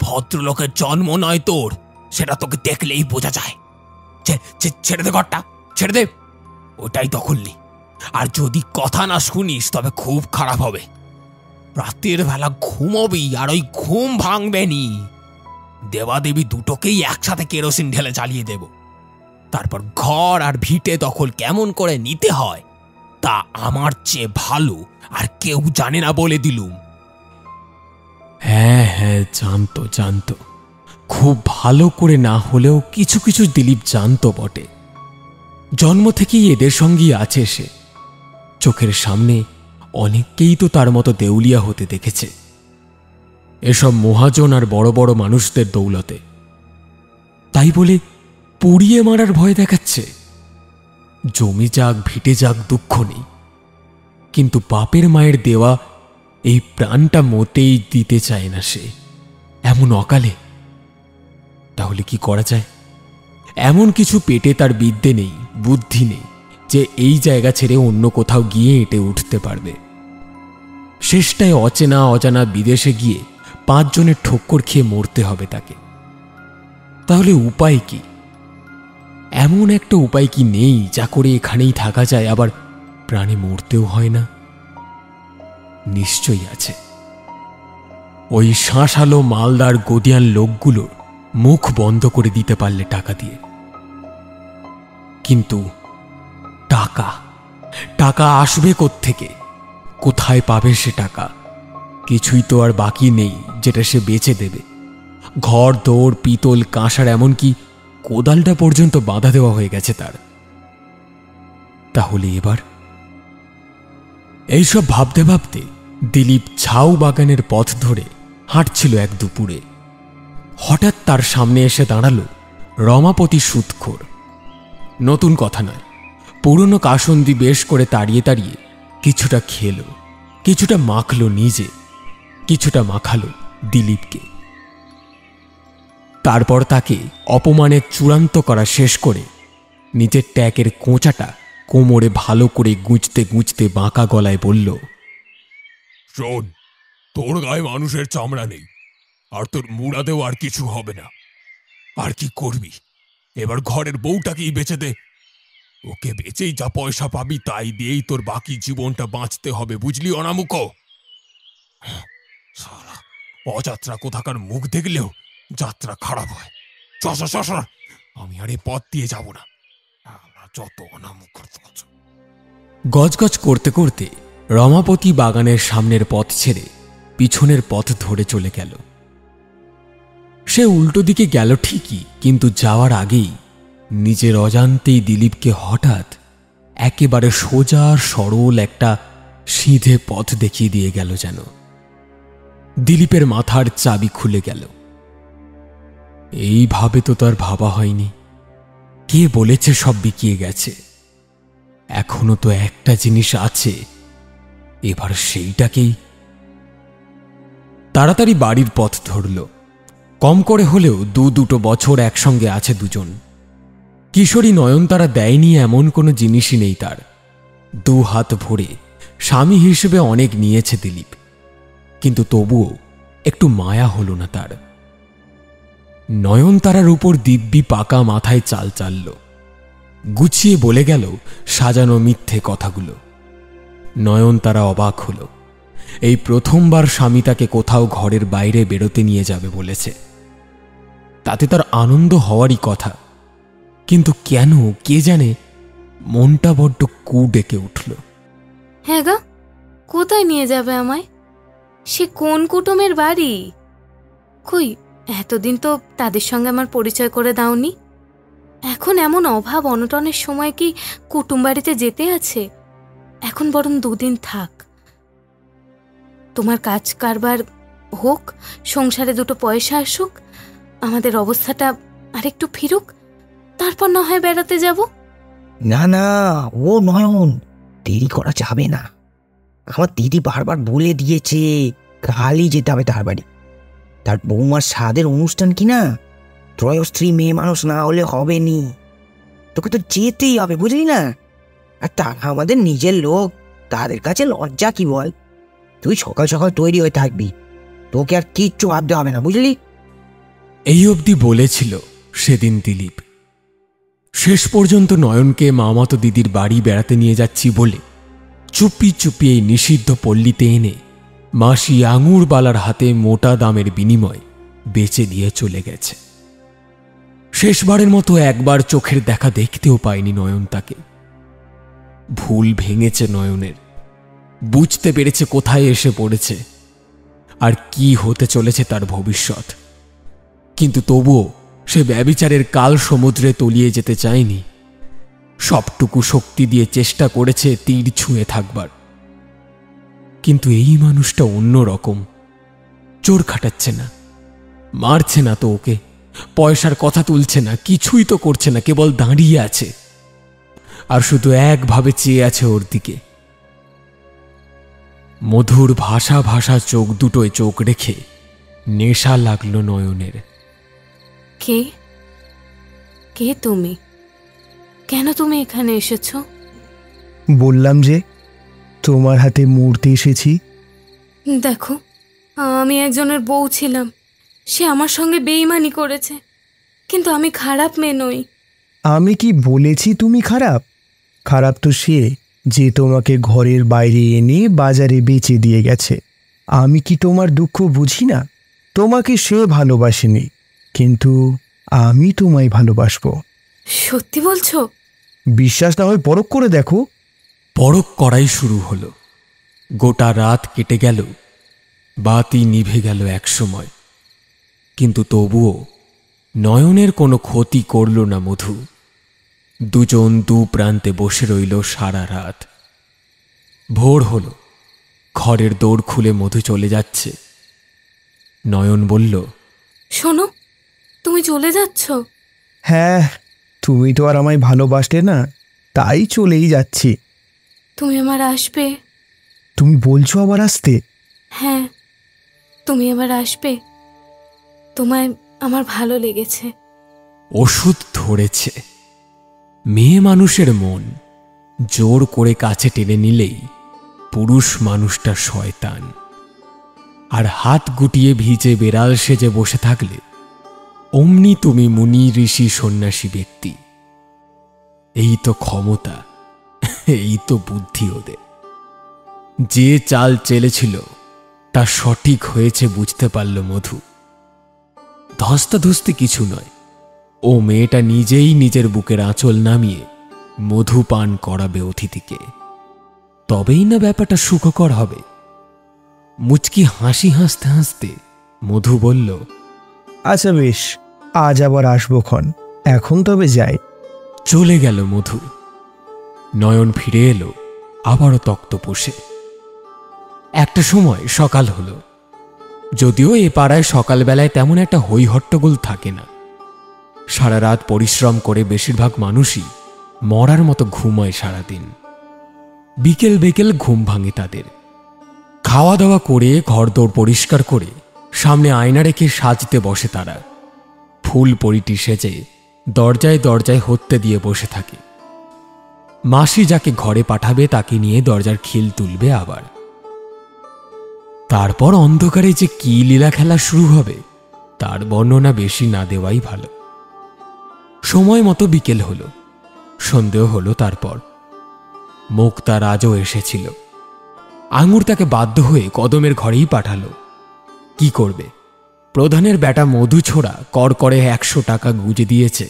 ভদ্রলোকের জন্ম নয় তোর, সেটা তোকে দেখলেই বোঝা যায়। ছেড়ে দে ঘরটা, ছেড়ে দে, ওটাই দখল নি। আর যদি কথা না শুনিস তবে খুব খারাপ হবে। রাতের বেলা ঘুমোবি আর ওই ঘুম ভাঙবে নি। দেবাদেবী দুটোকেই একসাথে কেরোসিন ঢেলে জ্বালিয়ে দেব। তারপর ঘর আর ভিটে দখল কেমন করে নিতে হয় তা আমার চেয়ে ভালো আর কেউ জানে না বলে দিলুম। হ্যাঁ হ্যাঁ, জানতো। খুব ভালো করে না হলেও কিছু কিছু দিলীপ জানতো বটে। জন্ম থেকেই এদের সঙ্গেই আছে সে। চোখের সামনে অনেককেই তো তার মতো দেউলিয়া হতে দেখেছে, এসব মহাজন আর বড় বড় মানুষদের দৌলতে। তাই বলে পুড়িয়ে মারার ভয় দেখাচ্ছে। জমি যাক ভিটে যাক দুঃখ নেই, কিন্তু বাপের মায়ের দেওয়া এই প্রাণটা মোটেই দিতে চায় না সে, এমন অকালে। তাহলে কি করা যায়? এমন কিছু পেটে তার বিদ্যে নেই, বুদ্ধি নেই যে এই জায়গা ছেড়ে অন্য কোথাও গিয়ে এঁটে উঠতে পারবে। শেষটায় অচেনা অজানা বিদেশে গিয়ে 5 জনের ঠক্কর খেয়ে মরতে হবে তাকে। তাহলে উপায় কি? এমন একটা উপায় কি নেই যা করে এখানেই থাকা যায়, আবার প্রাণে মরতেও হয় না? নিশ্চয়ই আছে। ওই শাঁসালো মালদার গদিয়ান লোকগুলোর মুখ বন্ধ করে দিতে পারলে টাকা দিয়ে। কিন্তু টাকা আসবে কোত্থেকে? কোথায় পাবে সে টাকা? কিছুই তো আর বাকি নেই যেটা সে বেচে দেবে। ঘর দৌড় পিতল কাঁসার এমনকি কোদালটা পর্যন্ত বাঁধা দেওয়া হয়ে গেছে তার। তাহলে এবার? এইসব ভাবতে ভাবতে দিলীপ ঝাউ বাগানের পথ ধরে হাঁটছিল এক দুপুরে। হঠাৎ তার সামনে এসে দাঁড়ালো রমাপতি সুদখোর। নতুন কথা নয়, পুরনো কাসন্দি বেশ করে তাড়িয়ে তাড়িয়ে কিছুটা খেল, কিছুটা মাখলো নিজে, কিছুটা মাখালো দিলীপকে। তারপর তাকে অপমানের চূড়ান্ত করা শেষ করে নিজের ট্যাকের কোঁচাটা কোমরে ভালো করে গুঁজতে গুঁজতে বাঁকা গলায় বলল, শোন, তোর গায়ে মানুষের চামড়া নেই, আর তোর মুড়াতেও আর কিছু হবে না। আর কি করবি? এবার ঘরের বউটাকেই বেঁচে দে। ওকে বেচেই যা পয়সা পাবি তাই দিয়েই তোর বাকি জীবনটা বাঁচতে হবে, বুঝলি অনামুখ? শালা অযাত্রা কোথাকার মুখ দেখলেও যাত্রা খারাপ হয়। চল, আমি আর এ পথ দিয়ে যাব না। যত অনামুখ। গজগজ করতে করতে রমাপতি বাগানের সামনের পথ ছেড়ে পিছনের পথ ধরে চলে গেল। সে উল্টো দিকে গেল ঠিকই, কিন্তু যাওয়ার আগেই নিজের অজান্তেই দিলীপকে হঠাৎ একেবারে সোজা সরল একটা সিধে পথ দেখিয়ে দিয়ে গেল। যেন দিলীপের মাথার চাবি খুলে গেল। এইভাবে তো তার ভাবা হয়নি। কে বলেছে সব বিকিয়ে গেছে? এখনো তো একটা জিনিস আছে, এবার সেইটাকেই। তাড়াতাড়ি বাড়ির পথ ধরল। কম করে হলেও দুটো বছর একসঙ্গে আছে দুজন। কিশোরী নয়নতারা দেয়নি এমন কোনো জিনিসই নেই তার। দু হাত ভরে স্বামী হিসেবে অনেক নিয়েছে দিলীপ, কিন্তু তবুও একটু মায়া হল না তার। নয়নতারার উপর দিব্যি পাকা মাথায় চাল চালল, গুছিয়ে বলে গেল সাজানো মিথ্যে কথাগুলো। নয়নতারা অবাক হল। এই প্রথমবার স্বামী তাকে কোথাও ঘরের বাইরে বেরোতে নিয়ে যাবে বলেছে। তাতে তার আনন্দ হওয়ারই কথা, কিন্তু কেন কে জানে মনটা বড্ড কু ডেকে উঠল। হ্যাঁ গা, কোথায় নিয়ে যাবে আমায়? সে কোন কুটুমের বাড়ি? কই, এতদিন তো তাদের সঙ্গে আমার পরিচয় করে দাওনি। এখন এমন অভাব অনটনের সময় কি কুটুম বাড়িতে যেতে আছে? এখন বরং দুদিন থাক, তোমার কাজ কারবার হোক, সংসারে দুটো পয়সা আসুক, আমাদের অবস্থাটা আরেকটু ফিরুক, তারপর না হয় বেড়াতে যাব। না না, ও নয়ন, দেরি করা যাবে না। আমার দিদি বারবার বলে দিয়েছে কালই যেতে হবে তার বাড়ি। তার বৌমার স্বাদের অনুষ্ঠান কিনা, ত্রয়স্ত্রী মেয়ে মানুষ না হলে হবে নি। তোকে তো যেতেই হবে, বুঝলি না? আর তারা আমাদের নিজের লোক, তাদের কাছে লজ্জা কি বল? তুই সকাল সকাল তৈরি হয়ে থাকবি, তোকে আর কিচ্ছু ভাবতে হবে না, বুঝলি? এই অবধি বলেছিল সেদিন দিলীপ। শেষ পর্যন্ত নয়নকে মামাতো দিদির বাড়ি বেড়াতে নিয়ে যাচ্ছি বলে চুপি চুপি এই নিষিদ্ধ পল্লীতে এনে মাসি আঙুরবালার হাতে মোটা দামের বিনিময় বেচে দিয়ে চলে গেছে। শেষবারের মতো একবার চোখের দেখা দেখতেও পায়নি নয়ন তাকে। ভুল ভেঙেছে নয়নের, বুঝতে পেরেছে কোথায় এসে পড়েছে আর কি হতে চলেছে তার ভবিষ্যৎ। কিন্তু তবুও সে ব্যভিচারের কাল সমুদ্রে তলিয়ে যেতে চায়নি। সবটুকু শক্তি দিয়ে চেষ্টা করেছে তীর ছুঁয়ে থাকবার। কিন্তু এই মানুষটা অন্য রকম। চোর খাটাচ্ছে না, মারছে না তো ওকে, পয়সার কথা তুলছে না, কিছুই তো করছে না, কেবল দাঁড়িয়ে আছে আর শুধু একভাবে চেয়ে আছে ওর দিকে। মধুর ভাষা ভাষা চোখ দুটোয় চোখ রেখে নেশা লাগলো নয়নের। কে কে তুমি? কেন তুমি এখানে এসেছ? বললাম যে তোমার হাতে মূর্তি এসেছি। দেখো, আমি একজনের বউ ছিলাম, সে আমার সঙ্গে বেইমানি করেছে, কিন্তু আমি খারাপ মেয়ে নই। আমি কি বলেছি তুমি খারাপ? খারাপ তো সে যে তোমাকে ঘরের বাইরে এনে বাজারে বেচে দিয়ে গেছে। আমি কি তোমার দুঃখ বুঝি না? তোমাকে সে ভালোবাসেনি, কিন্তু আমি তোমায় ভালোবাসবো। সত্যি বলছো? বিশ্বাস না হয় পরখ করে দেখো। পরখ করাই শুরু হলো। গোটা রাত কেটে গেল, বাতি নিভে গেল একসময়, কিন্তু তবুও নয়নের কোনো ক্ষতি করল না মধু। দুজন দু প্রান্তে বসে রইল সারা রাত। ভোর হলো, ঘরের দৌড় খুলে মধু চলে যাচ্ছে। নয়ন বলল, শোনো, তুমি চলে যাচ্ছ? হ্যাঁ, তুমি তো আর আমায় ভালোবাসলে না, তাই চলেই যাচ্ছি। তুমি আমার আসবে? তুমি বলছো আবার আসতে? হ্যাঁ, তুমি আবার আসবে। তোমায় আমার ভালো লেগেছে। ওষুধ ধরেছে। মেয়ে মানুষের মন জোর করে কাছে টেনে নিলেই পুরুষ মানুষটা শয়তান, আর হাত গুটিয়ে ভিজে বেড়াল সেজে বসে থাকলে অমনি তুমি মুনি ঋষি সন্ন্যাসী ব্যক্তি। এই তো ক্ষমতা, এই তো বুদ্ধি ওদের। যে চাল চেলেছিল তা সঠিক হয়েছে বুঝতে পারল মধু। ধস্তাধস্তি কিছু নয়, ও মেয়েটা নিজেই নিজের বুকের আঁচল নামিয়ে মধু পান করাবে অতিথিকে, তবেই না ব্যাপারটা সুখকর হবে। মুচকি হাসি হাসতে হাসতে মধু বলল, আচ্ছা বেশ, আজ আবার আসবো ক্ষণ, এখন তবে যাই। চলে গেল মধু। নয়ন ফিরে এলো আবারও তক্তপোষে। একটা সময় সকাল হলো। যদিও এ পাড়ায় সকালবেলায় তেমন একটা হইহট্টগোল থাকে না। সারা রাত পরিশ্রম করে বেশিরভাগ মানুষই মরার মতো ঘুমায় সারাদিন। বিকেল বিকেল ঘুম ভাঙে তাদের। খাওয়া দাওয়া করে ঘরদোর পরিষ্কার করে সামনে আয়না রেখে সাজতে বসে তারা। ফুল পরিটি সেজে দরজায় দরজায় হত্যে দিয়ে বসে থাকে। মাসি যাকে ঘরে পাঠাবে তাকে নিয়ে দরজার খিল তুলবে আবার। তারপর অন্ধকারে যে কি লীলা খেলা শুরু হবে তার বর্ণনা বেশি না দেওয়াই ভালো। সময় মতো বিকেল হলো, সন্দেহ হলো। তারপর মুক্তার আজও এসেছিল। আঙুর তাকে বাধ্য হয়ে কদমের ঘরেই পাঠালো। কি করবে, প্রধানের বেটা মধু ছোড়া করকরে 100 টাকা গুজে দিয়েছে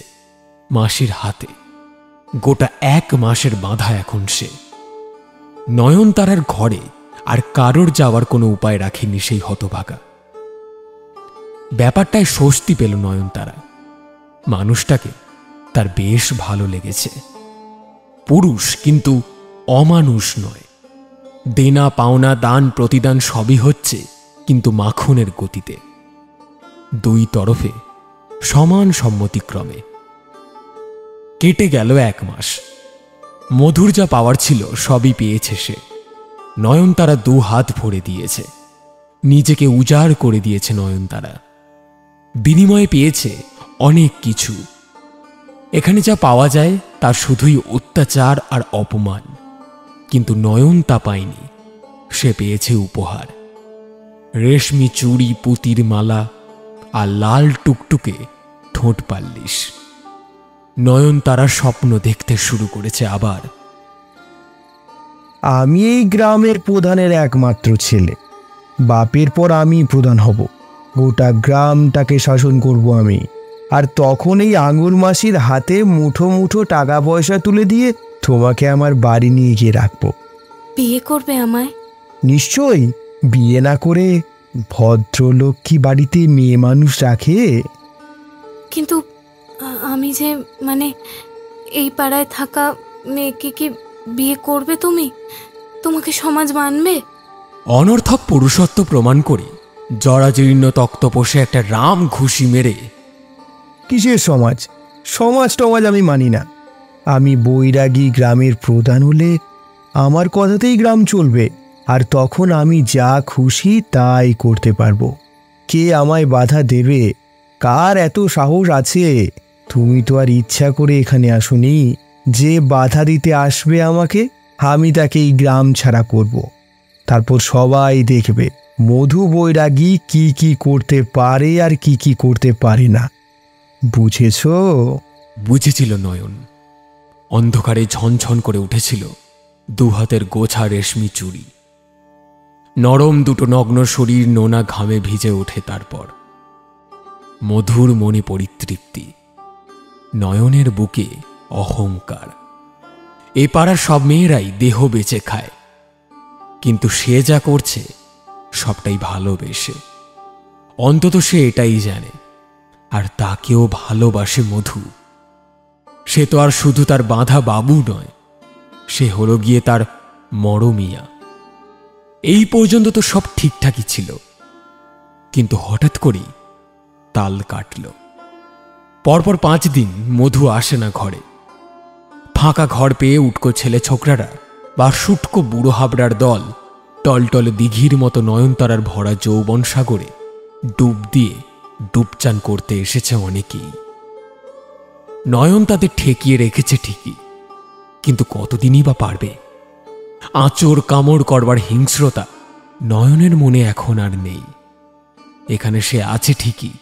মাসির হাতে। গোটা 1 মাসের বাঁধা এখন সে। নয়নতারার ঘরে আর কারোর যাওয়ার কোনো উপায় রাখেনি সেই হতভাগা। ব্যাপারটায় স্বস্তি পেল নয়নতারা। মানুষটাকে তার বেশ ভালো লেগেছে। পুরুষ কিন্তু অমানুষ নয়। দেনা পাওনা দান প্রতিদান সবই হচ্ছে কিন্তু মাখনের গতিতে, দুই তরফে সমান সম্মতিক্রমে। কেটে গেল 1 মাস। মধুর যা পাওয়ার ছিল সবই পেয়েছে সে। নয়নতারা 2 হাত ভরে দিয়েছে। নিজেকে উজাড় করে দিয়েছে নয়নতারা। বিনিময়ে পেয়েছে অনেক কিছু। এখানে যা পাওয়া যায় তা শুধুই অত্যাচার আর অপমান, কিন্তু নয়ন তা পায়নি। সে পেয়েছে উপহার, রেশমি চুড়ি, পুতির মালা আর লাল টুকটুকে ঠোঁট পাল্লিশ। নয়নতারা স্বপ্ন দেখতে শুরু করেছে আবার। আমি এই গ্রামের প্রধানের একমাত্র ছেলে। বাপের পর আমি প্রধান হব। গোটা গ্রামটাকে শাসন করব আমি। আর তখন এই আঙুর মাসির হাতে মুঠো মুঠো টাকা পয়সা তুলে দিয়ে তোমাকে আমার বাড়ি নিয়ে গিয়ে রাখবো। বিয়ে করবে আমায়? নিশ্চয়ই। বিয়ে না করে ভদ্রলোক কি বাড়িতে মেয়ে মানুষ রাখে? কিন্তু আমি যে এই পাড়ায় থাকা মেয়েকে কি বিয়ে করবে তুমি? তোমাকে সমাজ মানবে? অনর্থক পুরুষত্ব প্রমাণ করে জরাজীর্ণ তক্তপোষে একটা রাম ঘুষি মেরে, কিসের সমাজ? সমাজ টমাজ আমি মানি না। আমি বৈরাগী গ্রামের প্রধান হলে আমার কথাতেই গ্রাম চলবে, আর তখন আমি যা খুশি তাই করতে পারবো। কে আমায় বাধা দেবে? কার এত সাহস আছে? তুমি তো আর ইচ্ছা করে এখানে আসোনি। যে বাধা দিতে আসবে আমাকে, আমি তাকে এই গ্রাম ছাড়া করব। তারপর সবাই দেখবে মধু বৈরাগী কি কি করতে পারে আর কি কি করতে পারে না। বুঝেছ? বুঝেছিল নয়ন। অন্ধকারে ঝনঝন করে উঠেছিল 2 হাতের গোছা রেশমি চুড়ি। নরম দুটো নগ্ন শরীর নোনা ঘামে ভিজে ওঠে। তারপর মধুর মনে পরিতৃপ্তি, নয়নের বুকে অহংকার। এ পাড়ার সব মেয়েরাই দেহ বেচে খায়, কিন্তু সে যা করছে সবটাই ভালোবেসে। অন্তত সে এটাই জানে। আর তাকেও ভালোবাসে মধু। সে তো আর শুধু তার বাঁধা বাবু নয়, সে হলো গিয়ে তার মরমিয়া। এই পর্যন্ত তো সব ঠিকঠাকই ছিল, কিন্তু হঠাৎ করেই তাল কাটল। পরপর 5 দিন মধু আসে না ঘরে। ফাঁকা ঘর পেয়ে উটকো ছেলে ছোকরারা বা শুটকো বুড়ো হাবড়ার দল টলটলে দিঘির মতো নয়নতারার ভরা যৌবন সাগরে ডুব দিয়ে ডুবচান করতে এসেছে অনেকেই। নয়ন তাদের ঠেকিয়ে রেখেছে ঠিকই, কিন্তু কতদিনই বা পারবে? আঁচড় কামড় করবার হিংস্রতা নয়নের মনে এখন আর নেই। এখানে সে আছে ঠিকই,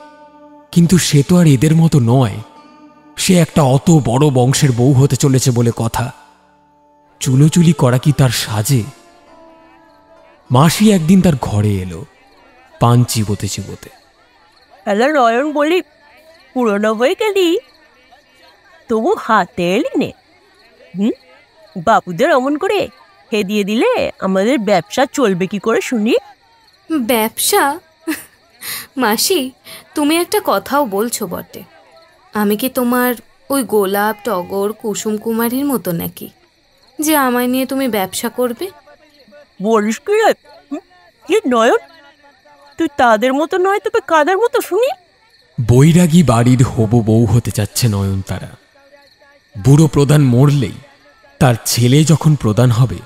কিন্তু সে তো আর এদের মতো নয়। সে একটা অত বড় বংশের বউ হতে চলেছে বলে কথা। চুলোচুলি করা কি তার সাজে? মাসি একদিন তার ঘরে এলো, পান চিবোতে চিবোতে। হ্যালো নয়ন, বলি পুরনো হয়ে গেলি, তবু হাতে এলি নে। বাবুদের অমন করে দিয়ে দিলে আমাদের ব্যবসা চলবে কি করে শুনি? ব্যবসা? মাসি, তুমি একটা কথাও বলছো বটে। আমি কি তোমার ওই গোলাপ, টগর, কুসুম কুমারীর মতো নাকি যে আমায় নিয়ে তুমি ব্যবসা করবে? বলিস কি রে? কি নয়ন, তুই তাদের মতো নয় তবে কাদের মতো শুনি? বৈরাগী বাড়ির হবু বউ হতে যাচ্ছে নয়নতারা। বুড়ো প্রধান মরলেই তার ছেলে যখন প্রধান হবে,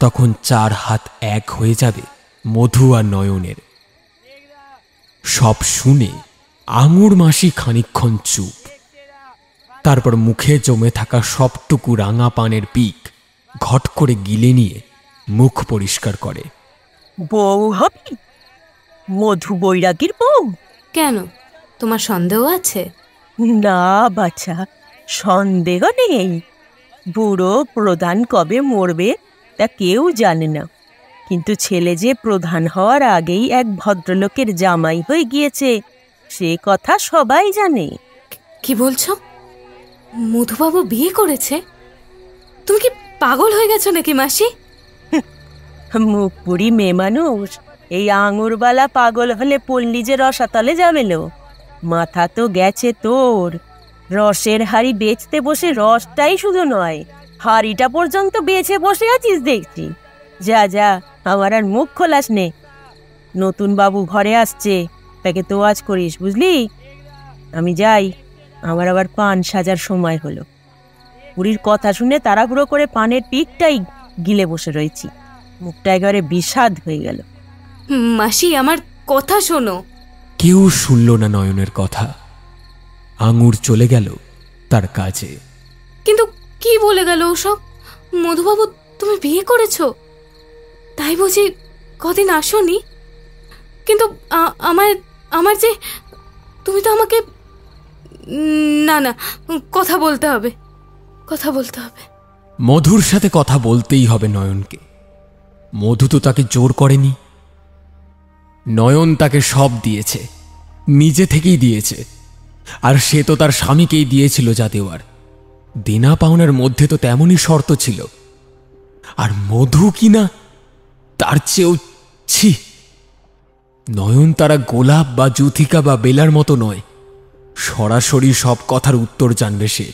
তখন 4 হাত এক হয়ে যাবে মধু আর নয়নের। সব শুনে আঙুর মাসি খানিকক্ষণ চুপ। তারপর মুখে জমে থাকা সবটুকু রাঙা পানের পিক ঘট করে গিলে নিয়ে মুখ পরিষ্কার করে। বউ হবি? মধু বৈরাগীর বউ? কেন, তোমার সন্দেহ আছে? না বাছা, সন্দেহ নেই। বুড়ো প্রধান কবে মরবে তা কেউ জানে না, কিন্তু ছেলে যে প্রধান হওয়ার আগেই এক ভদ্রলোকের জামাই হয়ে গিয়েছে সে কথা সবাই জানে। কি বলছো? মধুবাবু বিয়ে করেছে? তুমি কি পাগল হয়ে গেছো নাকি মাসি? মুখ পুরি মেয়ে মানুষ, এই আঙুরবালা পাগল হলে পল্লী যে রসাতলে যাবে লো। মাথা তো গেছে তোর। রসের হাড়ি বেচতে বসে রসটাই শুধু নয়, হাড়িটা পর্যন্ত বেচে বসে আছিস দেখছি। যা যা, আমার আর মুখ খোলাস নে। নতুন বাবু ঘরে আসছে, তাকে তোয়াজ করিস, বুঝলি? আমি যাই, আমার আবার পান সাজার সময় হলো। পুরীর কথা শুনে তাড়াহুড়ো করে পানের পিকটাই গিলে বসে রয়েছি। মুখটা একেবারে বিষাদ হয়ে গেল। মাসি, আমার কথা শোনো। কেউ শুনল না নয়নের কথা। আঙুর চলে গেল তার কাজে। কিন্তু কি বলে গেল ওসব? মধুবাবু তুমি বিয়ে করেছো, তাই বুঝি কদিন আসোনি? কিন্তু আমার যে তুমি তো আমাকে... না না, কথা বলতে হবে, কথা বলতে হবে। মধুর সাথে কথা বলতেই হবে নয়নকে। মধু তো তাকে জোর করেনি। নয়ন তাকে সব দিয়েছে, নিজে থেকেই দিয়েছে। আর সে তো তার স্বামীকেই দিয়েছিল যা দেওয়ার। দেনা পাওনার মধ্যে তো তেমনই শর্ত ছিল। আর মধু কিনা তার চেয়েও ছি। নয়ন তারা গোলাপ বা জুথিকা বা বেলার মতো নয়, সরাসরি সব কথার উত্তর জানবে সে।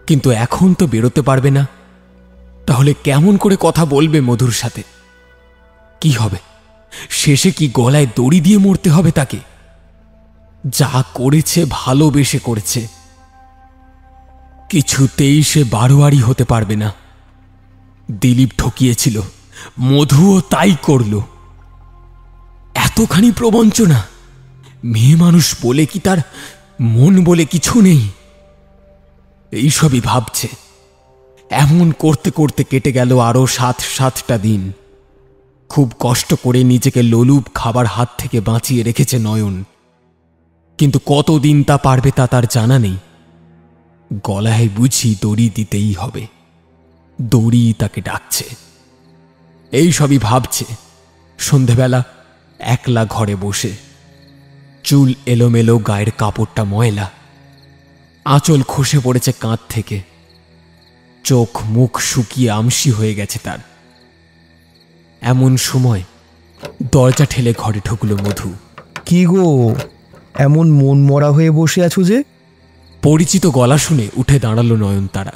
কিন্তু এখন তো বেরোতে পারবে না, তাহলে কেমন করে কথা বলবে মধুর সাথে? কি হবে? শেষে কি গলায় দড়ি দিয়ে মরতে হবে তাকে? যা করেছে ভালোবেসে করেছে, কিছুতেই সে বারোয়ারি হতে পারবে না। দিলীপ ঠকিয়েছিল, মধুও তাই করল। এতখানি প্রবঞ্চনা! মেয়ে মানুষ বলে কি তার মন বলে কিছু নেই? এইসবই ভাবছে। এমন করতে করতে কেটে গেল আরো 7টা দিন। খুব কষ্ট করে নিজেকে লোলুপ খাবার হাত থেকে বাঁচিয়ে রেখেছে নয়ন, কিন্তু কতদিন তা পারবে তা তার জানা নেই। গলায় বুঝি দড়ি দিতেই হবে। দড়ি তাকে ডাকছে। এই সবই ভাবছে সন্ধেবেলা একলা ঘরে বসে। চুল এলোমেলো, গায়ের কাপড়টা ময়লা, আঁচল খসে পড়েছে কাঁধ থেকে। চোখ মুখ শুকিয়ে আমসি হয়ে গেছে তার। এমন সময় দরজা ঠেলে ঘরে ঢুকলো মধু। কি গো, এমন মন মরা হয়ে বসে আছো যে? পরিচিত গলা শুনে উঠে দাঁড়ালো নয়নতারা।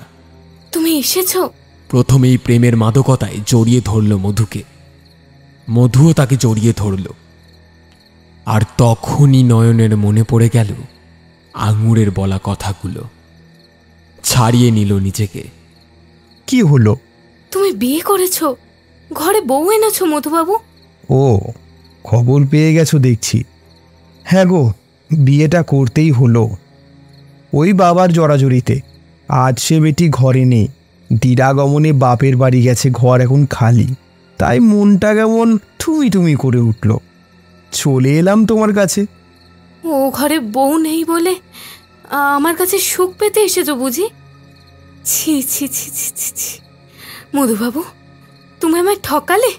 তুমি এসেছো? প্রথমেই প্রেমের মাদকতায় জড়িয়ে ধরল মধুকে। মধুও তাকে জড়িয়ে ধরল। আর তখনই নয়নের মনে পড়ে গেল আঙুরের বলা কথাগুলো। ছাড়িয়ে নিল নিজেকে। কি হলো? তুমি বিয়ে করেছো, ঘরে বউ এনেছো মধুবাবু? ও, খবর পেয়ে গেছো দেখছি। হ্যাঁ গো, বিয়েটা করতেই হলো। ওই বাবার জড়াজড়িতে। আজ সে বেটি ঘরে নেই, দিরাগমনে বাপের বাড়ি গেছে, ঘর এখন খালি। তাই মনটা কেমন তুমি করে উঠল। চলে এলাম তোমার কাছে। ও ঘরে বউ নেই বলে আমার কাছে সুখ পেতে এসেছো বুঝি? ছি ছি ছি ছি ছি ছি। মধুবাবু, তুমি আমায় ঠকালে,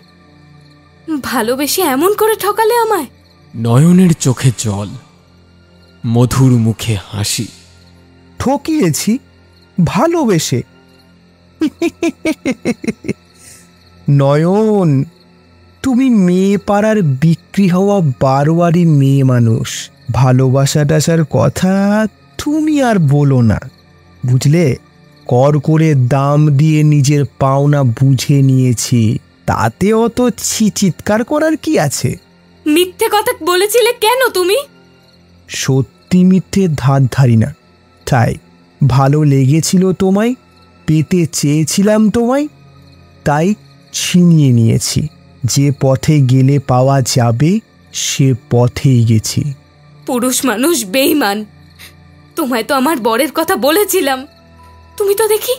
ভালোবেসে এমন করে ঠকালে আমায়। নয়নের চোখে জল, মধুর মুখে হাসি। ঠকিয়েছি ভালোবেসে? নয়ন, তুমি মেয়ে পাড়ার বিক্রি হওয়া বারোয়ারি মেয়ে মানুষ। ভালোবাসা টাসার কথা তুমি আর বলো না, বুঝলে? কর করে দাম দিয়ে নিজের পাওনা বুঝে নিয়েছি, তাতে অত চিৎকার করার কি আছে? মিথ্যে কথা বলেছিলে কেন তুমি? সত্যি মিথ্যে ধার ধারি না, তাই ভালো লেগেছিল তোমায়, পেতে চেয়েছিলাম তোমায়, তাই ছিনিয়ে নিয়েছি। যে পথে গেলে পাওয়া যাবে সে পথেই গেছি। পুরুষ মানুষ বেঈমান। তোমায় তো আমার বরের কথা বলেছিলাম, তুমি তো দেখি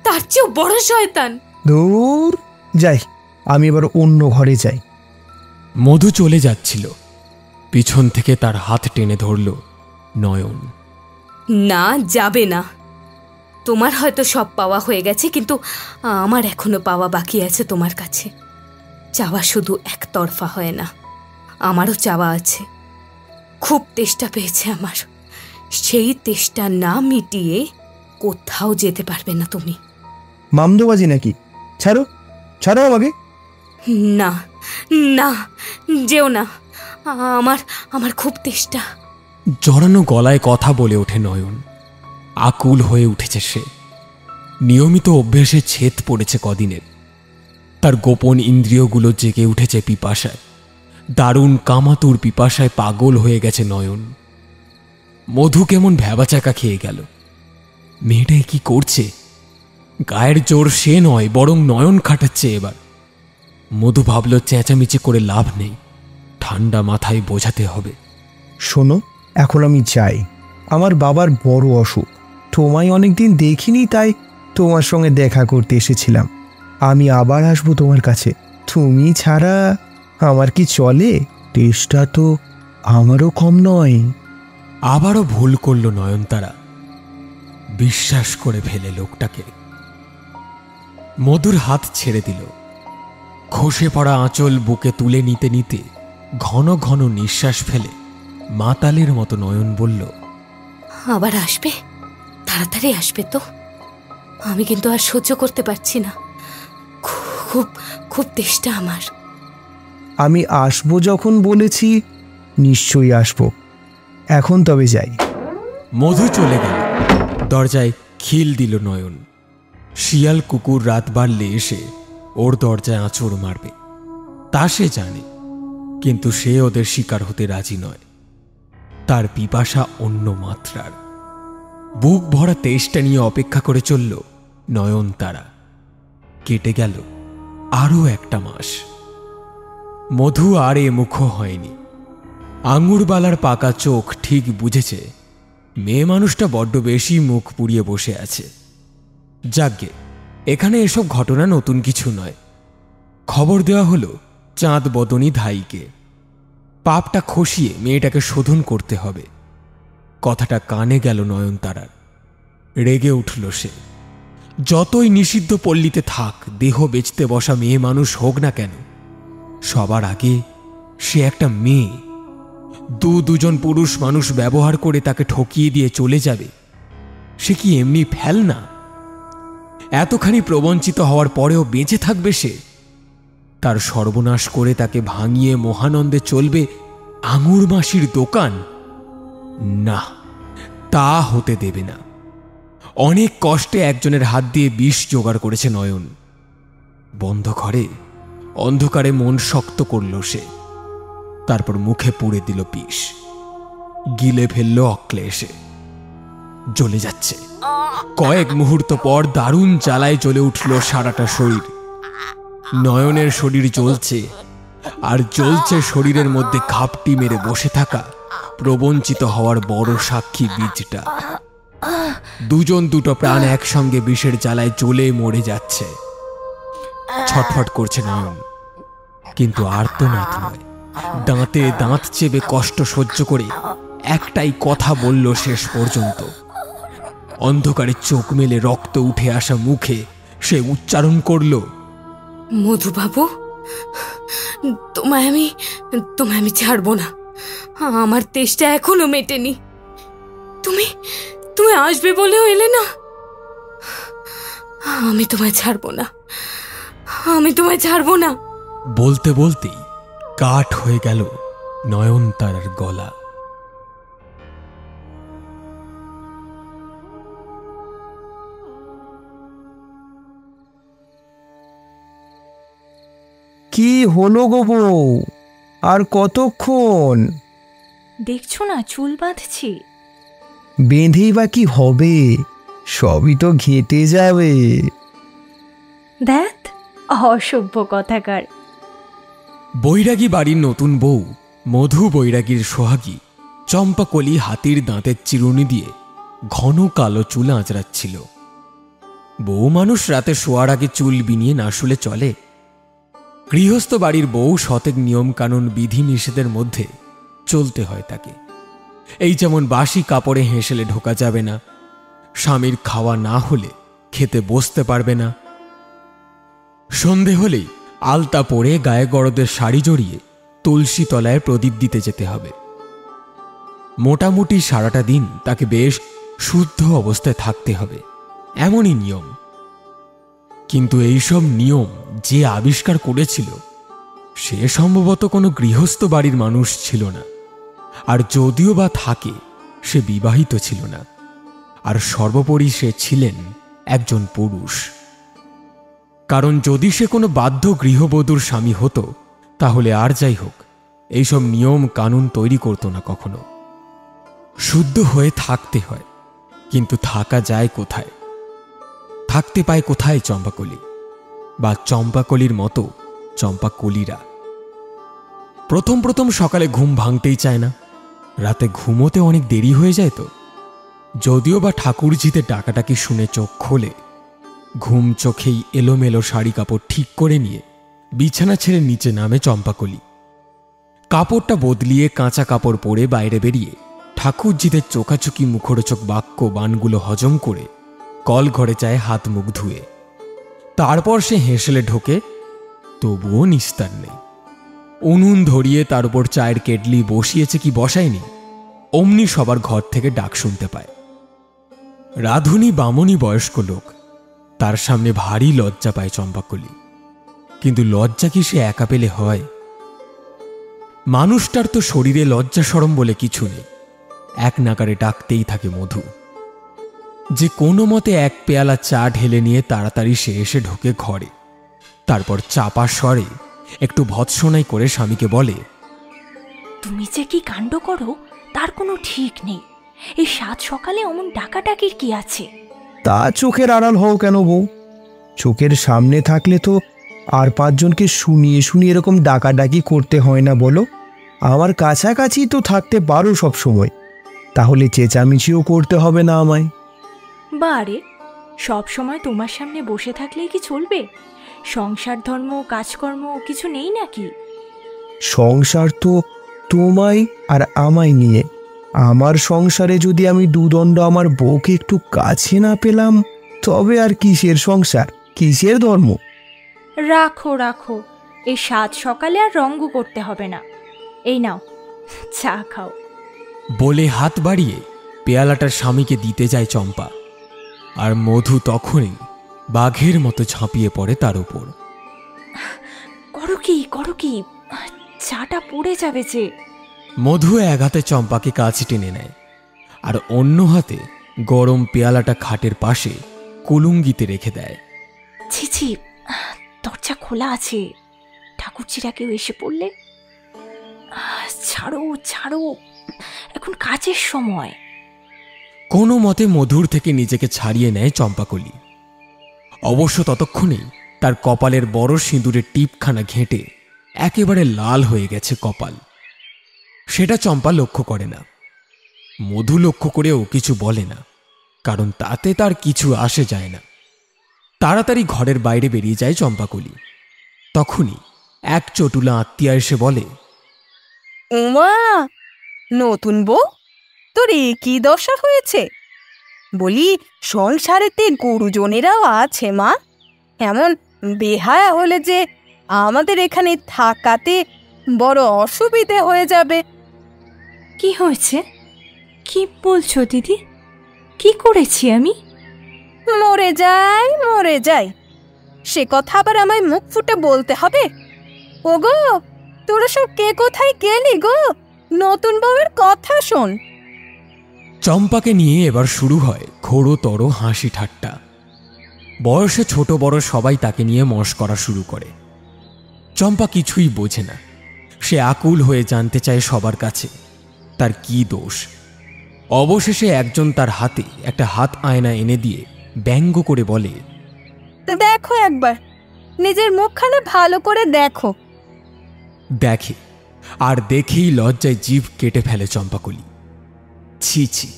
তার চেয়েও বড় শয়তান। দূর যাই, আমি এবার অন্য ঘরে যাই। মধু চলে যাচ্ছিল, পিছন থেকে তার হাত টেনে ধরল নয়ন। না, যাবে না। তোমার হয়তো সব পাওয়া হয়ে গেছে, কিন্তু আমার এখনো পাওয়া বাকি আছে তোমার কাছে। চাওয়া শুধু একতরফা হয় না, আমারও চাওয়া আছে। খুব তেষ্টা পেয়েছে আমার, সেই তেষ্টা না মিটিয়ে কোথাও যেতে পারবে না তুমি। মামদোবাজি নাকি? ছাড়ো, ছাড়ো আমাকে। না না, যেও না, আমার খুব তেষ্টা। জড়ানো গলায় কথা বলে ওঠে নয়ন। আকুল হয়ে উঠেছে সে। নিয়মিত অভ্যেসে ছেদ পড়েছে কদিনের। তার গোপন ইন্দ্রিয়গুলো জেগে উঠেছে পিপাসায়, দারুণ কামাতুর পিপাসায় পাগল হয়ে গেছে নয়ন। মধু কেমন ভ্যাবাচাকা খেয়ে গেল। মেয়েটাই কি করছে? গায়ের জোর সে নয়, বরং নয়ন খাটাচ্ছে এবার। মধু ভাবল চেঁচামেচি করে লাভ নেই, ঠান্ডা মাথায় বোঝাতে হবে। শোনো, এখন আমি যাই, আমার বাবার বড় অসুখ। তোমায় অনেকদিন দেখিনি, তাই তোমার সঙ্গে দেখা করতে এসেছিলাম। আমি আবার আসবো তোমার কাছে। তুমি ছাড়া আমার কি চলে? টেস্টটা তো আমারও কম নয়। আবারও ভুল করল নয়নতারা, বিশ্বাস করে ফেলে লোকটাকে। মধুর হাত ছেড়ে দিল। খসে পড়া আঁচল বুকে তুলে নিতে নিতে ঘন ঘন নিঃশ্বাস ফেলে মাতালের মতো নয়ন বলল, আবার আসবে? তাড়াতাড়ি আসবে তো, আমি কিন্তু আর সহ্য করতে পারছি না। খুব খুব তেষ্টা আমার। আমি আসবো যখন বলেছি, নিশ্চয়ই আসবো। এখন তবে যাই। মধু চলে গেল। দরজায় খিল দিল নয়ন। শিয়াল কুকুর রাত বাড়লে এসে ওর দরজায় আঁচড় মারবে, তা সে জানে, কিন্তু সে ওদের শিকার হতে রাজি নয়। তার পিপাসা অন্য মাত্রার। বুক ভরা তেষ্টা নিয়ে অপেক্ষা করে চলল নয়নতারা। কেটে গেল আরও একটা মাস। মধু আর এ মুখ হয়নি। আঙুরবালার পাকা চোখ ঠিক বুঝেছে মেয়ে মানুষটা বড্ড বেশি মুখ পুড়িয়ে বসে আছে। যাগ্গে, এখানে এসব ঘটনা নতুন কিছু নয়। খবর দেওয়া হলো চাঁদ বদনী ধাইকে। পাপটা খসিয়ে মেয়েটাকে শোধন করতে হবে। কথাটা কানে গেল নয়নতারার। রেগে উঠল সে। যতই নিষিদ্ধ পল্লীতে থাক, দেহ বেচতে বসা মেয়ে মানুষ হোক না কেন, সবার আগে সে একটা মেয়ে। দুজন পুরুষ মানুষ ব্যবহার করে তাকে ঠকিয়ে দিয়ে চলে যাবে, সে কি এমনি ফেল না? এতখানি প্রবঞ্চিত হওয়ার পরেও বেঁচে থাকবে সে? তার সর্বনাশ করে তাকে ভাঙিয়ে মহানন্দে চলবে আঙুর মাসির দোকান? না, তা হতে দেবে না। অনেক কষ্টে একজনের হাত দিয়ে বিষ জোগাড় করেছে নয়ন। বন্ধ ঘরে অন্ধকারে মন শক্ত করল সে। তারপর মুখে পুড়ে দিল বিষ, গিলে ফেলল অক্লেশে। জ্বলে যাচ্ছে। কয়েক মুহূর্ত পর দারুণ জ্বালায় জ্বলে উঠল সারাটা শরীর। নয়নের শরীর জ্বলছে, আর জ্বলছে শরীরের মধ্যে ঘাপটি মেরে বসে থাকা প্রবঞ্চিত হওয়ার বড় সাক্ষী বীজটা। দুটো প্রাণ একসঙ্গে বিষের জ্বালায় জ্বলে মরে যাচ্ছে। ছটফট করছে নয়ন, কিন্তু আর্তনাদ নয়। দাঁতে দাঁত চেপে কষ্ট সহ্য করে একটাই কথা বলল শেষ পর্যন্ত। অন্ধকারে চোখ মেলে রক্ত উঠে আসা মুখে সে উচ্চারণ করল, মধুবাবু, তোমায় আমি ছাড়বো না। আমার তেষ্টা এখনো মেটেনি। তুমি আসবে বলেও এলে না। আমি তোমায় ছাড়বো না। বলতে বলতেই কাঠ হয়ে গেল নয়নতারার গলা। কি হলো গো বউ, আর কতক্ষণ? দেখছো না চুল বাঁধছি। বেঁধেই বা কি হবে, সবই তো ঘেঁটে যাবে। দেখ, অসভ্য কথাকার। বৈরাগী বাড়ির নতুন বউ মধু বৈরাগীর সোহাগী চম্পাকলি হাতির দাঁতের চিরুনি দিয়ে ঘন কালো চুল আঁচড়াচ্ছিল। বউ মানুষ রাতে শোয়ার আগে চুল বিনিয়ে না শুলে চলে? গৃহস্থ বাড়ির বউ শতেক নিয়ম কানুন বিধি নিষেধের মধ্যে চলতে হয় তাকে। এই যেমন বাসি কাপড়ে হেঁসেলে ঢোকা যাবে না, স্বামীর খাওয়া না হলে খেতে বসতে পারবে না, সন্ধে হলেই আলতা পরে গায়ে গরদের শাড়ি জড়িয়ে তুলসী তলায় প্রদীপ দিতে যেতে হবে। মোটামুটি সারাটা দিন তাকে বেশ শুদ্ধ অবস্থায় থাকতে হবে, এমনই নিয়ম। কিন্তু এইসব নিয়ম যে আবিষ্কার করেছিল সে সম্ভবত কোনো গৃহস্থ বাড়ির মানুষ ছিল না, আর যদিও বা থাকে সে বিবাহিত ছিল না, আর সর্বোপরি সে ছিলেন একজন পুরুষ। কারণ যদি সে কোনো বাধ্য গৃহবধূর স্বামী হতো তাহলে আর যাই হোক এইসব নিয়ম কানুন তৈরি করত না কখনো। শুদ্ধ হয়ে থাকতে হয়, কিন্তু থাকা যায় কোথায়? থাকতে পায় কোথায় চম্পাকলি, বা চম্পাকলির মতো চম্পাকলিরা? প্রথম প্রথম সকালে ঘুম ভাঙতেই চায় না, রাতে ঘুমোতে অনেক দেরি হয়ে যায় তো। যদিও বা ঠাকুরজিতে ডাকাটাকি শুনে চোখ খোলে, ঘুম চোখেই এলোমেলো শাড়ি কাপড় ঠিক করে নিয়ে বিছানা ছেড়ে নিচে নামে চম্পাকলি। কাপড়টা বদলিয়ে কাঁচা কাপড় পরে বাইরে বেরিয়ে ঠাকুরজিদের চোখাচোখি মুখরোচক বাক্য বানগুলো হজম করে কল ঘরে যায় হাত মুখ ধুয়ে। তারপর সে হেঁসেলে ঢোকে, তবুও নিস্তার নেই। উনুন ধরিয়ে তার উপর চায়ের কেটলি বসিয়েছে কি বসায়নি, অমনি সবার ঘর থেকে ডাক শুনতে পায়। রাধুনী বামনী বয়স্ক লোক, তার সামনে ভারী লজ্জা পায় চম্পাকলি। কিন্তু লজ্জা কি সে একা পেলে হয়? মানুষটার তো শরীরে লজ্জা শরম বলে কিছু নেই, এক নাগারে ডাকতেই থাকে মধু। যে কোনো মতে এক পেয়ালা চা ঢেলে নিয়ে তাড়াতাড়ি সে এসে ঢোকে ঘরে। তারপর চাপা স্বরে একটু ভৎসনাই করে স্বামীকে বলে, তুমি যে কি কাণ্ড করো তার কোনো ঠিক নেই। এই সাত সকালে অমন ডাকাডাকির কি আছে? তা চোখের আড়াল হও কেন বউ? চোখের সামনে থাকলে তো আর পাঁচজনকে শুনিয়ে শুনিয়ে এরকম ডাকাডাকি করতে হয় না বলো? আমার কাছাকাছি তো থাকতে পারো সব সময়, তাহলে চেঁচামেচিও করতে হবে না আমায়। বারে, সব সময় তোমার সামনে বসে থাকলেই কি চলবে? সংসার ধর্ম কাজকর্ম কিছু নেই নাকি? সংসার তো তোমায় আর আমায় নিয়ে। আমার সংসারে যদি আমি দুদণ্ড আমার বউকে একটু কাছে না পেলাম, তবে আর কিসের সংসার, কিসের ধর্ম? রাখো রাখো, এই সাত সকালে আর রঙ্গ করতে হবে না। এই নাও চা খাও। বলে হাত বাড়িয়ে পেয়ালাটা স্বামীকে দিতে যায় চম্পা, আর মধু তখনই বাঘের মতো ঝাঁপিয়ে পড়ে তার উপর। করো কি, চাটা পড়ে যাবে যে। মধু এক হাতে চম্পাকে কাছে টেনে নেয়, আর অন্য হাতে গরম পেয়ালাটা খাটের পাশে কুলুঙ্গিতে রেখে দেয়। ছি, দরজা খোলা আছে, ঠাকুরজিরা কেউ এসে পড়লে। ছাড়ো, এখন কাজের সময়। কোনো মতে মধুর থেকে নিজেকে ছাড়িয়ে নেয় চম্পাকলি। অবশ্য ততক্ষণেই তার কপালের বড় সিঁদুরের টিপখানা ঘেঁটে একেবারে লাল হয়ে গেছে কপাল। সেটা চম্পা লক্ষ্য করে না। মধু লক্ষ্য করেও কিছু বলে না, কারণ তাতে তার কিছু আসে যায় না। তাড়াতাড়ি ঘরের বাইরে বেরিয়ে যায় চম্পাকলি। তখনই এক চটুলা আত্মীয়া এসে বলে, উমা, নতুন বউ তোর কি দশা হয়েছে? বলি, সংসারেতে গুরুজনেরাও আছে মা, এমন বেহায়া হলে যে আমাদের এখানে থাকাতে বড় অসুবিধে হয়ে যাবে। কি হয়েছে? কি বলছো দিদি? কি করেছি আমি? মরে যাই, সে কথা আবার আমায় মুখ ফুটে বলতে হবে? ওগো, তোরা সব কে কোথায় গেলি গো? নতুন বউয়ের কথা শোন। চম্পাকে নিয়ে এবার শুরু হয় ঘোরতর হাসি ঠাট্টা। বয়সে ছোট বড় সবাই তাকে নিয়ে মশকরা শুরু করে। চম্পা কিছুই বোঝে না। সে আকুল হয়ে জানতে চায় সবার কাছে তার কি দোষ। অবশেষে একজন তার হাতে একটা হাত আয়না এনে দিয়ে ব্যঙ্গ করে বলে, দেখো একবার, নিজের মুখখানা ভালো করে দেখো। দেখে, আর দেখেই লজ্জায় জিভ কেটে ফেলে চম্পাকলি। ছি ছি,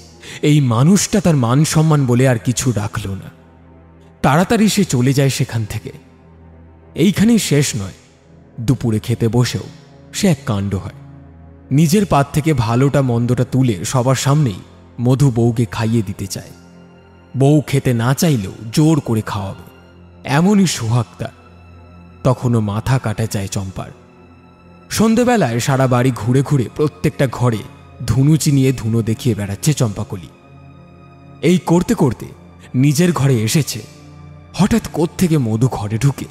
এই মানুষটা তার মান সম্মান বলে আর কিছু রাখল না। তাড়াতাড়ি সে চলে যায় সেখান থেকে। এইখানেই শেষ নয়, দুপুরে খেতে বসেও সে এক কাণ্ড হয়। নিজের পাত থেকে ভালোটা মন্দটা তুলে সবার সামনেই মধু বউকে খাইয়ে দিতে চায়। বউ খেতে না চাইলেও জোর করে খাওয়াবে, এমনই সোহাগ তার। তখনও মাথা কাটা যায় চম্পার। সন্ধেবেলায় সারা বাড়ি ঘুরে ঘুরে প্রত্যেকটা ঘরে ধুনুচি নিয়ে ধুনো দেখিয়ে বেড়াচ্ছে চম্পাকলি। এই করতে করতে নিজের ঘরে এসেছে, হঠাৎ কোত্থেকে মধু ঘরে ঢুকে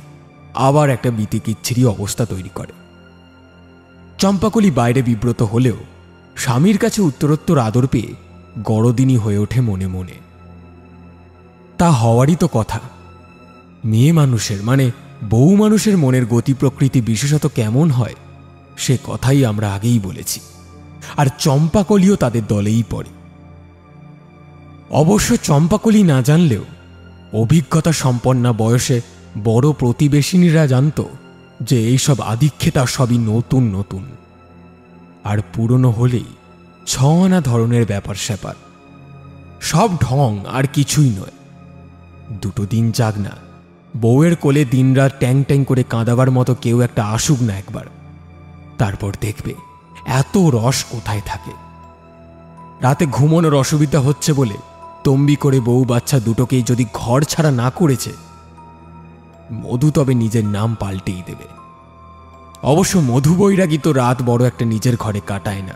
আবার একটা বিতিকিচ্ছিরি অবস্থা তৈরি করে। চম্পাকলি বাইরে বিব্রত হলেও স্বামীর কাছে উত্তরোত্তর আদর পেয়ে গড়দিনী হয়ে ওঠে মনে মনে। তা হওয়ারই তো কথা। মেয়ে মানুষের মানে বউ মানুষের মনের গতি প্রকৃতি বিশেষত কেমন হয় সে কথাই আমরা আগেই বলেছি, আর চম্পাকলিও তাদের দলেই পড়ে। অবশ্য চম্পাকলি না জানলেও অভিজ্ঞতা সম্পন্না বয়সে বড় প্রতিবেশিনীরা জানত যে এইসব আদিক্ষেতা সবই নতুন নতুন, আর পুরনো হলেই ছনা ধরনের ব্যাপার স্যাপার। সব ঢং আর কিছুই নয়। দুটো দিন যাক না, বউয়ের কোলে দিনরাত ট্যাং ট্যাং করে কাঁদাবার মতো কেউ একটা আসুক না একবার, তারপর দেখবে এত রস কোথায় থাকে। রাতে ঘুমানোর অসুবিধা হচ্ছে বলে তম্বি করে বউ বাচ্চা দুটোকেই যদি ঘর ছাড়া না করেছে, মধু তবে নিজের নাম পাল্টেই দেবে। অবশ্য মধু বৈরাগী তো রাত বড় একটা নিজের ঘরে কাটায় না,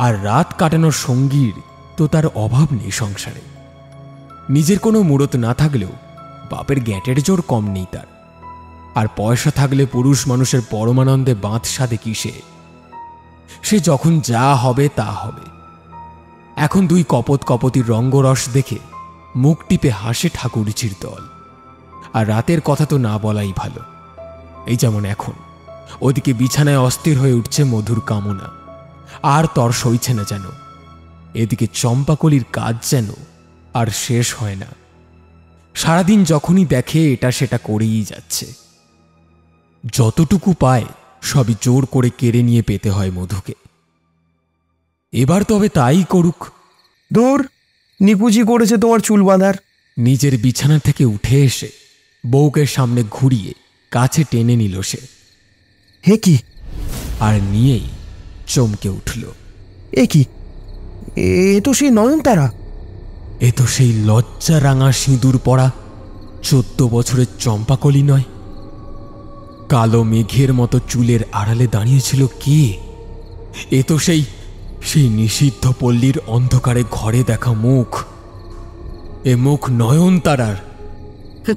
আর রাত কাটানোর সঙ্গীর তো তার অভাব নেই সংসারে। নিজের কোনো মূরত না থাকলেও বাপের গ্যাটের জোর কম নেই তার, আর পয়সা থাকলে পুরুষ মানুষের পরমানন্দে বাঁধ সাধে কিসে। সে যখন যা হবে তা হবে। এখন দুই কপত কপতির রঙ্গরস দেখে মুখ টিপে হাসে ঠাকুরচির দল। আর রাতের কথা তো না বলাই ভালো। এই যেমন এখন ওদিকে বিছানায় অস্থির হয়ে উঠছে মধুর কামনা, আর তর সইছে না যেন। এদিকে চম্পাকলির কাজ যেন আর শেষ হয় না। সারাদিন যখনই দেখে এটা সেটা করেই যাচ্ছে। যতটুকু পায় সবই জোর করে কেড়ে নিয়ে পেতে হয় মধুকে। এবার তবে তাই করুক। দূর, নিকুচি করেছে তোমার চুল বাঁধার। নিজের বিছানা থেকে উঠে এসে বউকে সামনে ঘুরিয়ে কাছে টেনে নিল সে। হে কি! আর নিয়েই চমকে উঠল। এ কি? এ তো সেই নয়নতারা। এ তো সেই লজ্জা রাঙা সিঁদুর পরা 14 বছরের চম্পাকলি নয়। কালো মেঘের মতো চুলের আড়ালে দাঁড়িয়েছিল কে? এ তো সেই নিষিদ্ধ পল্লীর অন্ধকারে ঘরে দেখা মুখ। এ মুখ নয়নতারার।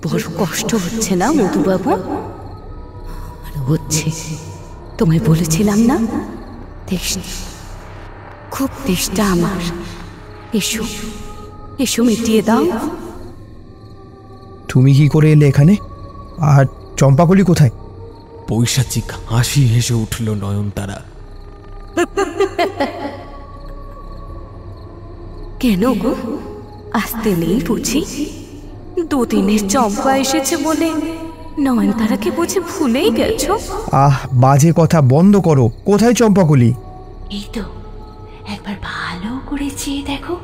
বড় কষ্ট হচ্ছে না মধুবাবু? হচ্ছে, তোমায় বলেছিলাম না, খুব তেষ্টা আমার। এসো এসো, মিটিয়ে দাও। তুমি কি করে এলে এখানে? আর চম্পাকলি কোথায়? পৈশাচিক হাসি হেসে উঠল নয়নতারা। কেন গো, আসতে নেই বুঝি? দুদিনের চম্পা এসেছে বলে নয়নতারাকে বুঝি ভুলেই গেছো? আহ, বাজে কথা বন্ধ করো। কোথায় চম্পাকলি? এই তো, একবার ভালো করে চেয়ে দেখো।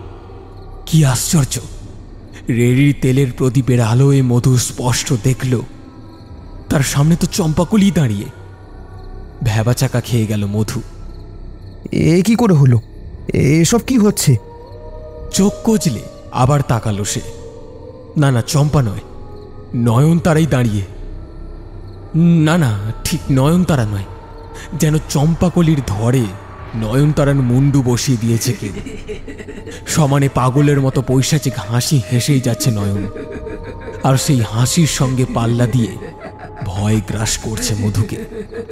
কি আশ্চর্য! রেড়ির তেলের প্রদীপের আলোয় মধু স্পষ্ট দেখল তার সামনে তো চম্পাকলি দাঁড়িয়ে। ভ্যাবাচাকা খেয়ে গেল মধু। এ কি করে হলো? এসব কি হচ্ছে? চোখ কচলে আবার তাকালো সে। না না, চম্পা নয়, নয়নতারাই দাঁড়িয়ে। না না, ঠিক নয়নতারা নয়, যেন চম্পাকলির ধরে নয়নতারার মুন্ডু বসিয়ে দিয়েছে কে। সমানে পাগলের মতো পৈশাচিক হাসি হেসেই যাচ্ছে নয়ন, আর সেই হাসির সঙ্গে পাল্লা দিয়ে ভয় গ্রাস করছে মধুকে।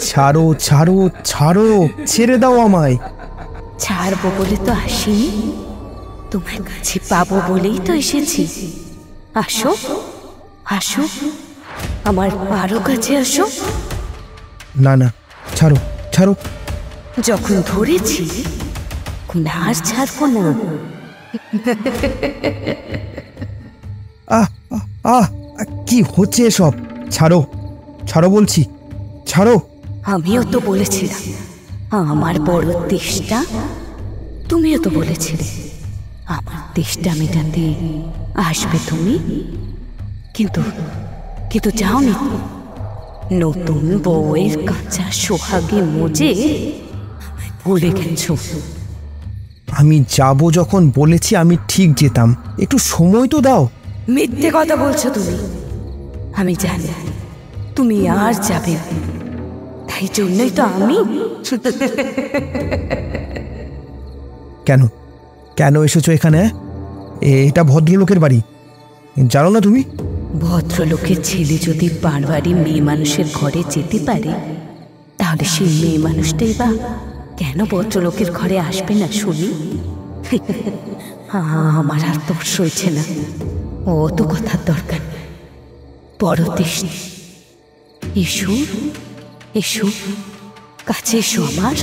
ছাড়ো ছাড়ো ছাড়ো, ছেড়ে দাও আমায়। ছাড়বো বলে তো আসিনি, তোমার কাছে পাবো বলেই তো এসেছি। আসো আসো, আমার আরো কাছে আসো। না না, ছাড়ো ছাড়ো। যখন ধরেছি আর ছাড়বো না। আহ আহ, আহ কি হচ্ছে এসব? ছাড়ো ছাড়ো বলছি, ছাড়ো। আমিও তো বলেছিলাম আমার বড় তেষ্টা, তুমিও তো বলেছিলে আমার তেষ্টা মেটাতে আসবে তুমি, কিন্তু কিন্তু যাওনি। নতুন বউয়ের কাঁচা সোহাগে মজে ভুলে গেছো। আমি যাব যখন বলেছি আমি ঠিক যেতাম, একটু সময় তো দাও। মিথ্যে কথা বলছো তুমি, আমি জানি তুমি আর যাবে না, তাই জন্যই তো আমি। কেন কেন এসেছো এখানে? এটা ভদ্রলোকের বাড়ি, জানো না তুমি? ভদ্রলোকের ছেলে যদি বাড়ি মেয়ে মানুষের ঘরে যেতে পারে, তাহলে সেই মেয়ে মানুষটাই বা কেন ভদ্রলোকের ঘরে আসবে না শুনি? আমার আর তোর সইছে না, অত কথার দরকার নেই। বড় তেষ্টা, এসো এসো, কাছে এসো আমার,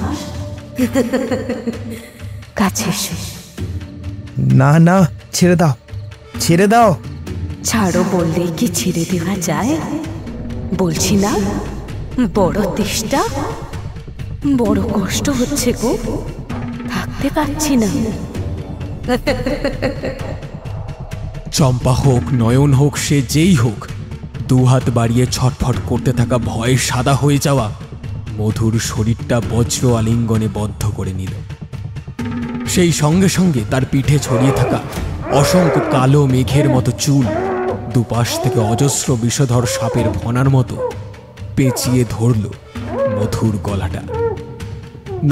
কাছে এসো। না না, ছেড়ে দাও ছেড়ে দাও। ছাড়ো বললেই কি ছেড়ে দেওয়া যায়? বলছি না বড় তেষ্টা, বড় কষ্ট হচ্ছে গো, থাকতে পারছি না। চম্পা হোক, নয়ন হোক, সে যেই হোক, দুহাত বাড়িয়ে ছটফট করতে থাকা ভয়ে সাদা হয়ে যাওয়া মধুর শরীরটা বজ্র আলিঙ্গনে বদ্ধ করে নিল। সেই সঙ্গে সঙ্গে তার পিঠে ছড়িয়ে থাকা অসংখ্য কালো মেঘের মতো চুল দুপাশ থেকে অজস্র বিষধর সাপের ফনার মতো পেঁচিয়ে ধরল মধুর গলাটা।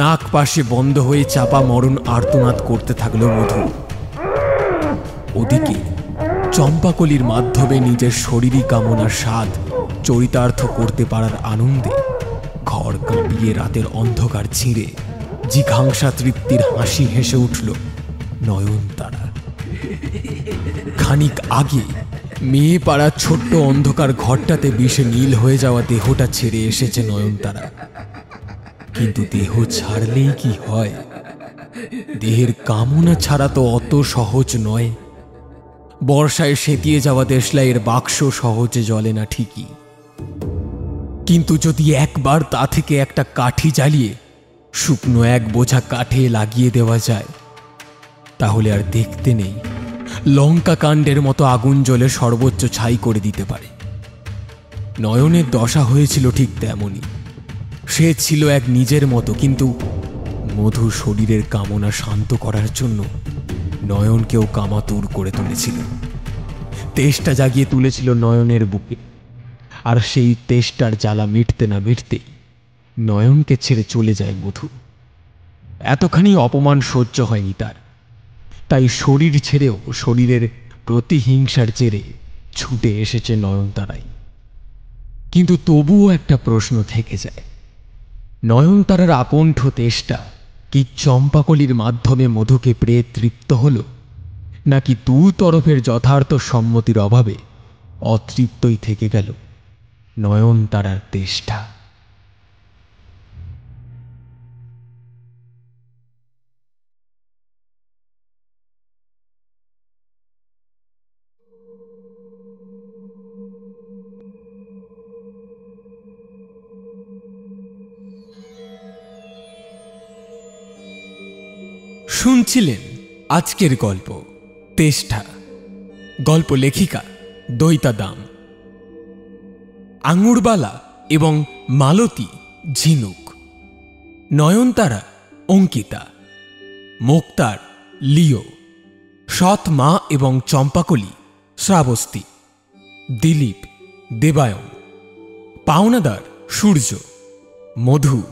নাক পাশে বন্ধ হয়ে চাপা মরণ আর্তনাদ করতে থাকলো মধু। ওদিকে চম্পাকলির মাধ্যমে নিজের শরীরী কামনার স্বাদ চরিতার্থ করতে পারার আনন্দে ঘর কাঁপিয়ে রাতের অন্ধকার ছিঁড়ে জিঘাংসা তৃপ্তির হাসি হেসে উঠল নয়নতারা। খানিক আগে মেয়ে পাড়ার ছোট্ট অন্ধকার ঘরটাতে বিষে নীল হয়ে যাওয়া দেহটা ছেড়ে এসেছে নয়নতারা। কিন্তু দেহ ছাড়লেই কি হয়? দেহের কামনা ছাড়া তো অত সহজ নয়। বর্ষায় সেতিয়ে যাওয়া দেশলাইয়ের বাক্স সহজে জ্বলে না ঠিকই, কিন্তু যদি একবার তা থেকে একটা কাঠি জ্বালিয়ে শুকনো এক বোঝা কাঠে লাগিয়ে দেওয়া যায়, তাহলে আর দেখতে নেই লঙ্কা কাণ্ডের মতো আগুন জ্বলে সর্বোচ্চ ছাই করে দিতে পারে। নয়নের দশা হয়েছিল ঠিক তেমনই। সে ছিল এক নিজের মতো, কিন্তু মধু শরীরের কামনা শান্ত করার জন্য নয়নকেও কামাতুর করে তুলেছিল। তেষ্টা জাগিয়ে তুলেছিল নয়নের বুকে, আর সেই তেষ্টার জ্বালা মিটতে না মিটতেই নয়নকে ছেড়ে চলে যায় মধু। এতখানি অপমান সহ্য হয়নি তার, তাই শরীর ছেড়েও শরীরের প্রতিহিংসার জেরে ছুটে এসেছে নয়নতারাই। কিন্তু তবুও একটা প্রশ্ন থেকে যায়, নয়নতারার আকণ্ঠ তেষ্টা কি চম্পাকলির মাধ্যমে মধুকে পেয়ে তৃপ্ত হল, নাকি দু তরফের যথার্থ সম্মতির অভাবে অতৃপ্তই থেকে গেল নয়নতারার তেষ্টা? শুনছিলেন আজকের গল্প তেষ্টা। গল্প লেখিকা দৈতা দাম, আঙুরবালা এবং মালতী ঝিনুক, নয়নতারা অঙ্কিতা, মোক্তার লিও, সৎ মা এবং চম্পাকলি শ্রাবস্তি, দিলীপ দেবায়ন, পাওনাদার সূর্য, মধু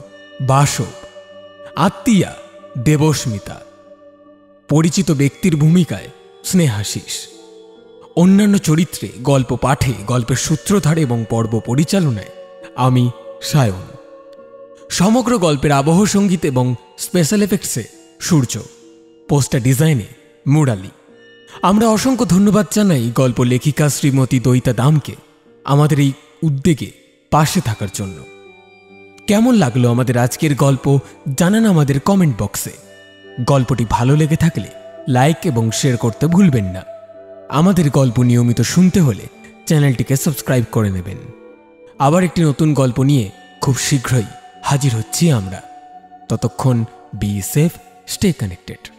বাসব, আত্মীয়া দেবস্মিতা, পরিচিত ব্যক্তির ভূমিকায় স্নেহাশিস, অন্যান্য চরিত্রে গল্প পাঠে, গল্পের সূত্রধার এবং পর্ব পরিচালনায় আমি সায়ন। সমগ্র গল্পের আবহ সঙ্গীত এবং স্পেশাল এফেক্টসে সূর্য, পোস্টার ডিজাইনে মুরালি। আমরা অসংখ্য ধন্যবাদ জানাই গল্প লেখিকা শ্রীমতী দৈতা দামকে আমাদের এই উদ্যোগে পাশে থাকার জন্য। কেমন লাগলো আমাদের আজকের গল্প জানান আমাদের কমেন্ট বক্সে। গল্পটি ভালো লেগে থাকলে লাইক এবং শেয়ার করতে ভুলবেন না। আমাদের গল্প নিয়মিত শুনতে হলে চ্যানেলটিকে সাবস্ক্রাইব করে নেবেন। আবার একটি নতুন গল্প নিয়ে খুব শীঘ্রই হাজির হচ্ছি আমরা। ততক্ষণ বি সেফ, স্টে কানেক্টেড।